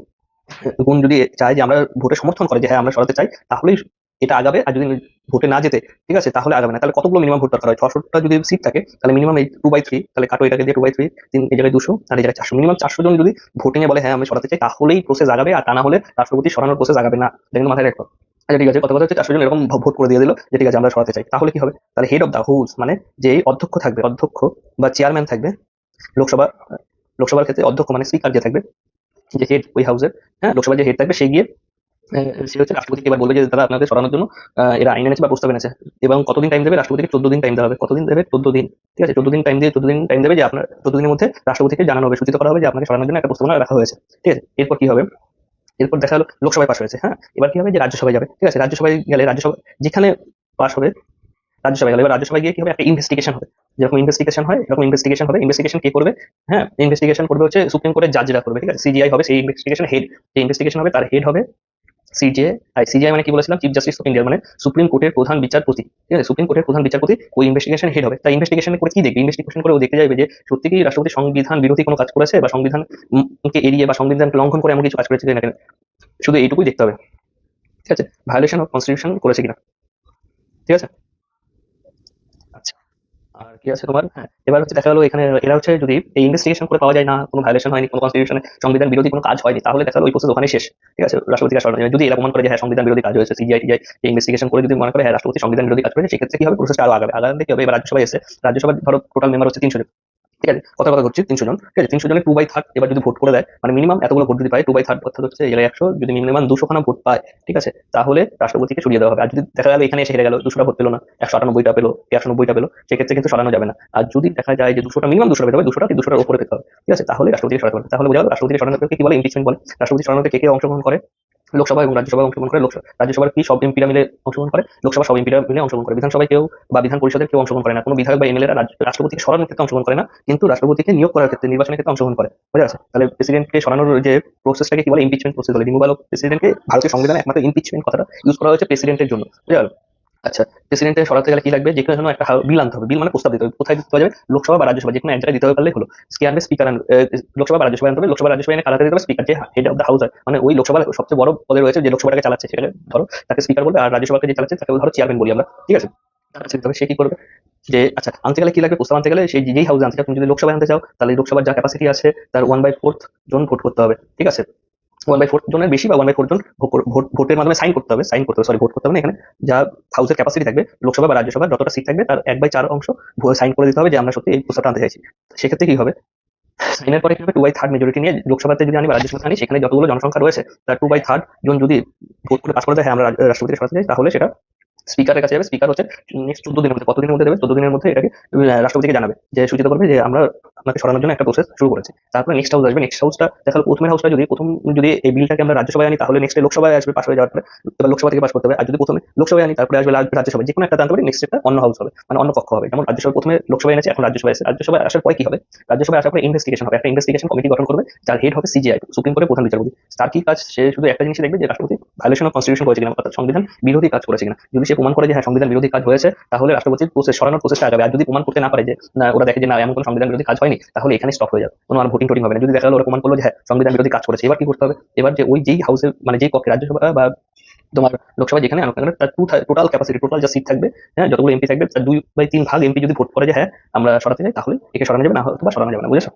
গুণ যদি চায় যে আমরা ভোটে সমর্থন করে যে হ্যাঁ আমরা সরাতে চাই, তাহলেই এটা আগাবে, আর যদি ভোটে না যেতে, ঠিক আছে, তাহলে আগাবে না। তাহলে কতগুলো মিনিমাম ভোট দরকার হয়? 600টা যদি সিট থাকে তাহলে মিনিমাম এই 2/3, তাহলে কাটো এটাকে দিয়ে 2/3, এই জায়গায় 200 আর এই জায়গায় 400, মিনিমাম 400 জন যদি ভোটিং এ বলে হ্যাঁ আমি সরাতে চাই, তাহলেই প্রসেস আগাবে, আর তা না হলে রাষ্ট্রপতি সরানোর প্রসেস আগাবে না। এটা কিন্তু মাথায় রাখো। আচ্ছা ঠিক আছে, কথা কথা হচ্ছে 400 জন এরকম ভোট করে দিয়ে দিল যে ঠিক আছে আমরা সরাতে চাই, তাহলে কি হবে? তাহলে হেড অফ দ্য হাউস মানে যে অধ্যক্ষ থাকবে, অধ্যক্ষ বা চেয়ারম্যান থাকবে লোকসভা, লোকসভার ক্ষেত্রে অধ্যক্ষ মানে স্পিকার যে থাকবে, যে হেড ওই হাউসের, হ্যাঁ লোকসভার যে হেড থাকবে, সে গিয়ে সে হচ্ছে রাষ্ট্রপতিকে এবার বলবে যে দাদা আপনাদের সরানোর জন্য এরা আইন এনেছে বা প্রস্তাব এনেছে, এবং কতদিন টাইম দেবে? রাষ্ট্রপতিকে 14 দিন টাইম দেওয়া হবে। কতদিন দেবে? 14 দিন। ঠিক আছে, 14 দিন টাইম দিয়ে 14 দিন টাইম দেবে যে আপনার 14 দিনের মধ্যে রাষ্ট্রপতিকে জানানো হবে, সূচিত করা হবে যে আপনাকে সরানোর জন্য একটা প্রস্তাবনা রাখা হয়েছে। ঠিক আছে, এরপর কি হবে? এরপর দেখা গেলো লোকসভায় পাশ হয়েছে, হ্যাঁ এবার কি হবে? যে রাজ্যসভায় যাবে। ঠিক আছে, রাজ্যসভায় গেলে রাজ্যসভা যেখানে পাশ হবে, রাজ্যসভায় গেলে এবার রাজ্যসভায় গিয়ে কি হবে? একটা ইনভেস্টিগেশন হবে। যেরকম ইনভেস্টিগেশন হয় এরকম ইনভেস্টিগেশন হবে। ইনভেস্টিগেশন কে করবে? হ্যাঁ ইনভেস্টিগেশন করবে হচ্ছে সুপ্রিম কোর্টের জাজরা করবে। ঠিক আছে, সিজিআই হবে সেই ইনভেস্টিগেশন হেড। যে ইনভেস্টিগেশন হবে তার হেড হবে সিজিআই। সিজিআই মানে কি বলেছিলাম? চিফ জাস্টিস অফ ইন্ডিয়া, মানে সুপ্রিম কোর্টের প্রধান বিচারপতি। ঠিক আছে, সুপ্রিম কোর্টের প্রধান বিচারপতি ওই ইনভেস্টিগেশন হেড হবে। তাই ইনভেস্টিগেশন করে কি দেখবে? ইনভেস্টিগেশন করে ও দেখতে যাবে যে সত্যি কি রাষ্ট্রপতি সংবিধান বিরোধী কোনো কাজ করেছে, বা সংবিধান কে এড়িয়ে বা সংবিধানকে লঙ্ঘন করে এমন কিছু কাজ করেছে কিনা। শুধু এইটুকুই দেখতে হবে। ঠিক আছে, ভায়োলেশন অফ কনস্টিটিউশন করেছে কিনা। ঠিক আছে, আচ্ছা আর কি আছে তোমার? হ্যাঁ এবার হচ্ছে দেখা গেলো এখানে এরা হচ্ছে যদি এই ইনভেস্টিগেশন করে পাওয়া যায় না কোনো ভায়োলেশন হয়নি, কোনো কনস্টিটিউশনে সংবিধান বিরোধী কোনো কাজ হয়নি, তাহলে দেখা গেলো ওই প্রসেস ওখানে শেষ। ঠিক আছে, রাষ্ট্রপতি কাজ সরানো যাবে। যদি এরা প্রমাণ করে যে হ্যাঁ সংবিধান বিরোধী কাজ হয়েছে, সিজিআই টিজিআই ইনভেস্টিগেশন করে যদি মনে করে হ্যাঁ রাষ্ট্রপতি সংবিধান বিরোধী কাজ করেছে, সেক্ষেত্রে কি হবে? প্রসেসটা আরো আগাবে। আগালে কি হবে? এবার রাজ্যসভায় এসে, রাজ্যসভার ধরো টোটাল মেম্বার হচ্ছে 300 জন। ঠিক আছে, কথা কথা হচ্ছে 300 জন। ঠিক আছে, 300 জনের 2/3 এবার যদি ভোট করে দেয়, মানে মিনিমাম এতগুলো ভোট যদি পায় 2/3 অর্থাৎ হচ্ছে এলাকায় 100, যদি মিনিমাম 200খানা ভোট পায়, ঠিক আছে, তাহলে রাষ্ট্রপতিকে সরিয়ে দেওয়া হবে। আর যদি দেখা গেল এখানে এসে হেরে গেল, 200টা ভোট পেলো না, 198টা পেলো, 190টা পেলো, সেক্ষেত্রে কিন্তু সরানো যাবে না। আর যদি দেখা যায় যে 200টা মিনিমাম 200টা পেতে হবে, 200টা কি 200টার উপরে পেতে হবে। ঠিক আছে, তাহলে রাষ্ট্রপতিকে সরাতে হবে। তাহলে বোঝা গেল রাষ্ট্রপতিকে সরানোকে কি বলে? ইমপিচমেন্ট বলে। রাষ্ট্রপতি সরানোতে কে কে অংশগ্রহণ করে? লোকসভা এবং রাজ্যসভা অংশগ্রহণ করে। রাজ্যসভার কি সব এমপিরা মিলে অংশগ্রহণ করে, লোকসভা সব এমপিরা মিলে অংশগ্রহণ করে। বিধানসভায় কেউ বা বিধান পরিষদের কেউ অংশগ্রহণ করে না, কোনো বিধায়ক বা এমএলএরা রাষ্ট্রপতিকে সরানোর ক্ষেত্রে অংশগ্রহণ করে না, কিন্তু রাষ্ট্রপতিকে নিয়োগ করার ক্ষেত্রে, নির্বাচনের ক্ষেত্রে অংশগ্রহণ করে। বুঝা গেছে? তাহলে প্রেসিডেন্টকে সরানোর যে প্রসেসটাকে কি বলে? ইমপিচমেন্ট প্রসেস বলে। রিমুভাল অফ প্রেসিডেন্টকে ভারতীয় সংবিধানে একমাত্র ইমপিচমেন্ট কথাটা ইউজ করা হয়েছে প্রেসিডেন্টের জন্য। বুঝা গেল? আচ্ছা, প্রেসিডেন্টের সরাতে গেলে কি লাগবে? যে কোনো একটা বিল আনতে হবে। বিল মানে প্রস্তাব দিতে হবে। কোথায় দিতে যাবে? লোকসভা বা রাজ্যসভা, যে কোনো এক জায়গায় দিতে হবে, পারলে হলো। স্পিকার লোকসভা বা রাজ্যসভা আনতে হবে। লোকসভা রাজ্যসভা এনে কারাতে দিতে হবে স্পিকার, যে হেড অফ দ্য হাউস হয়, মানে ওই লোকসভার সবচেয়ে বড় পদে রয়েছে, যে লোকসভাটাকে চালাচ্ছে, সেটাকে ধরো তাকে স্পিকার বলবে, আর রাজ্যসভাকে যে চালাচ্ছে তাকে ধরো চেয়ারম্যান বলি আমরা। ঠিক আছে, তার কাছে দিতে হবে। সে কি করবে? যে আচ্ছা আনতে গেলে কি লাগবে? প্রস্তাব আনতে গেলে সেই যেই হাউসে আনতে চাও, তুমি যদি লোকসভায় আনতে চাও, তাহলে লোকসভার যা ক্যাপাসিটি আছে তার 1/4 জন ভোট করতে হবে। ঠিক আছে, 1/4 জনের বেশি বা 1/4 জন ভোটের মাধ্যমে সাইন করতে হবে। সাইন করতে হবে, সরি, ভোট করতে হবে না এখানে। যা হাউসের ক্যাপাসিটি থাকবে লোকসভা বা রাজ্যসভার যতটা সিট থাকবে তার 1/4 অংশ সাইন করে দিতে হবে যে আমরা সত্যি এই প্রস্তাবটা আনতে চাইছি। সেক্ষেত্রে কি হবে? সাইনের পরে কি হবে? 2/3 মেজরিটি নিয়ে লোকসভাতে যদি আনি বা রাজ্যসভাতে আনি, সেখানে যতগুলো জনসংখ্যা রয়েছে তার 2/3 জন যদি ভোট করে পাস করে দেয় হ্যাঁ আমরা রাষ্ট্রপতিকে সরাতে চাই, তাহলে সেটা স্পিকারের কাছে যাবে। স্পিকার হচ্ছে নেক্সট 14 দিনের মধ্যে, কতদিনের মধ্যে দেবে? 14 দিনের মধ্যে এটাকে রাষ্ট্রপতিকে জানাবে, যে সূচিত করবে যে আমরা আপনাকে সরানোর জন্য একটা প্রসেস শুরু করেছি। তারপরে নেক্সট হাউস আসবে। নেক্সট হাউসটা দেখা গেলো প্রথমের হাউসটা যদি এই বিলটাকে আমরা রাজ্যসভায় আনি, তাহলে নেক্সট লোকসভায় আসবে পাস হয়ে যাওয়ার পরে। এবার লোকসভা থেকে পাস করতে হবে। আর যদি প্রথমে লোকসভায় আনি তারপরে আসবে রাজ্যসভায়, যে কোনো একটা আনতে পারি, নেক্সট একটা অন্য হাউস হবে, মানে অন্য কক্ষ হবে। যেমন রাজ্যসভা প্রথমে লোকসভায় এনেছে, এখন রাজ্যসভায় এসে, রাজ্যসভায় আসার পরে কি হবে? রাজ্যসভায় আসার পরে ইনভেস্টিগেশন হবে। একটা ইনভেস্টিগেশন কমিটি গঠন করবে, যার হেড হবে সিজিআই, সুপ্রিম কোর্টের প্রধান বিচারপতি। তার কি কাজ? সে শুধু একটা জিনিস দেখবে যে রাষ্ট্রপতি ভায়োলেশন অফ কনস্টিটিউশন করেছে কিনা, অর্থাৎ সংবিধান বিরোধী কাজ করেছে কিনা। যদি সে প্রমাণ করে যে হ্যাঁ সংবিধান বিরোধী কাজ হয়েছে, তাহলে রাষ্ট্রপতির প্রসেস সরানোর প্রসেসটা আগাবে। আর যদি প্রমাণ করতে না পারে, যে না, ওরা দেখে যে না এমন কোনো সংবিধান বিরোধী কাজ হয়নি, তাহলে এখানে স্টপ হয়ে যাবে, কোনো আর ভোটিং টোটিং হবে না। যদি দেখা গেলো ওরা প্রমাণ করলো যে হ্যাঁ সংবিধান বিরোধী কাজ করেছে, এবার কি করতে হবে? এবার যে ওই যেই হাউসে, মানে যেই কক্ষে রাজ্যসভা বা তোমার লোকসভা যেখানে আনুক না কেন, তার টোটাল ক্যাপাসিটি, টোটাল যা সিট থাকবে, হ্যাঁ যতগুলো এমপি থাকবে, তার 2/3 ভাগ এমপি যদি ভোট করে যে হ্যাঁ আমরা সরাতে চাই, তাহলে একে সরানো যাবে, না হয়তো বা সরানো যাবে না। বুঝেছো?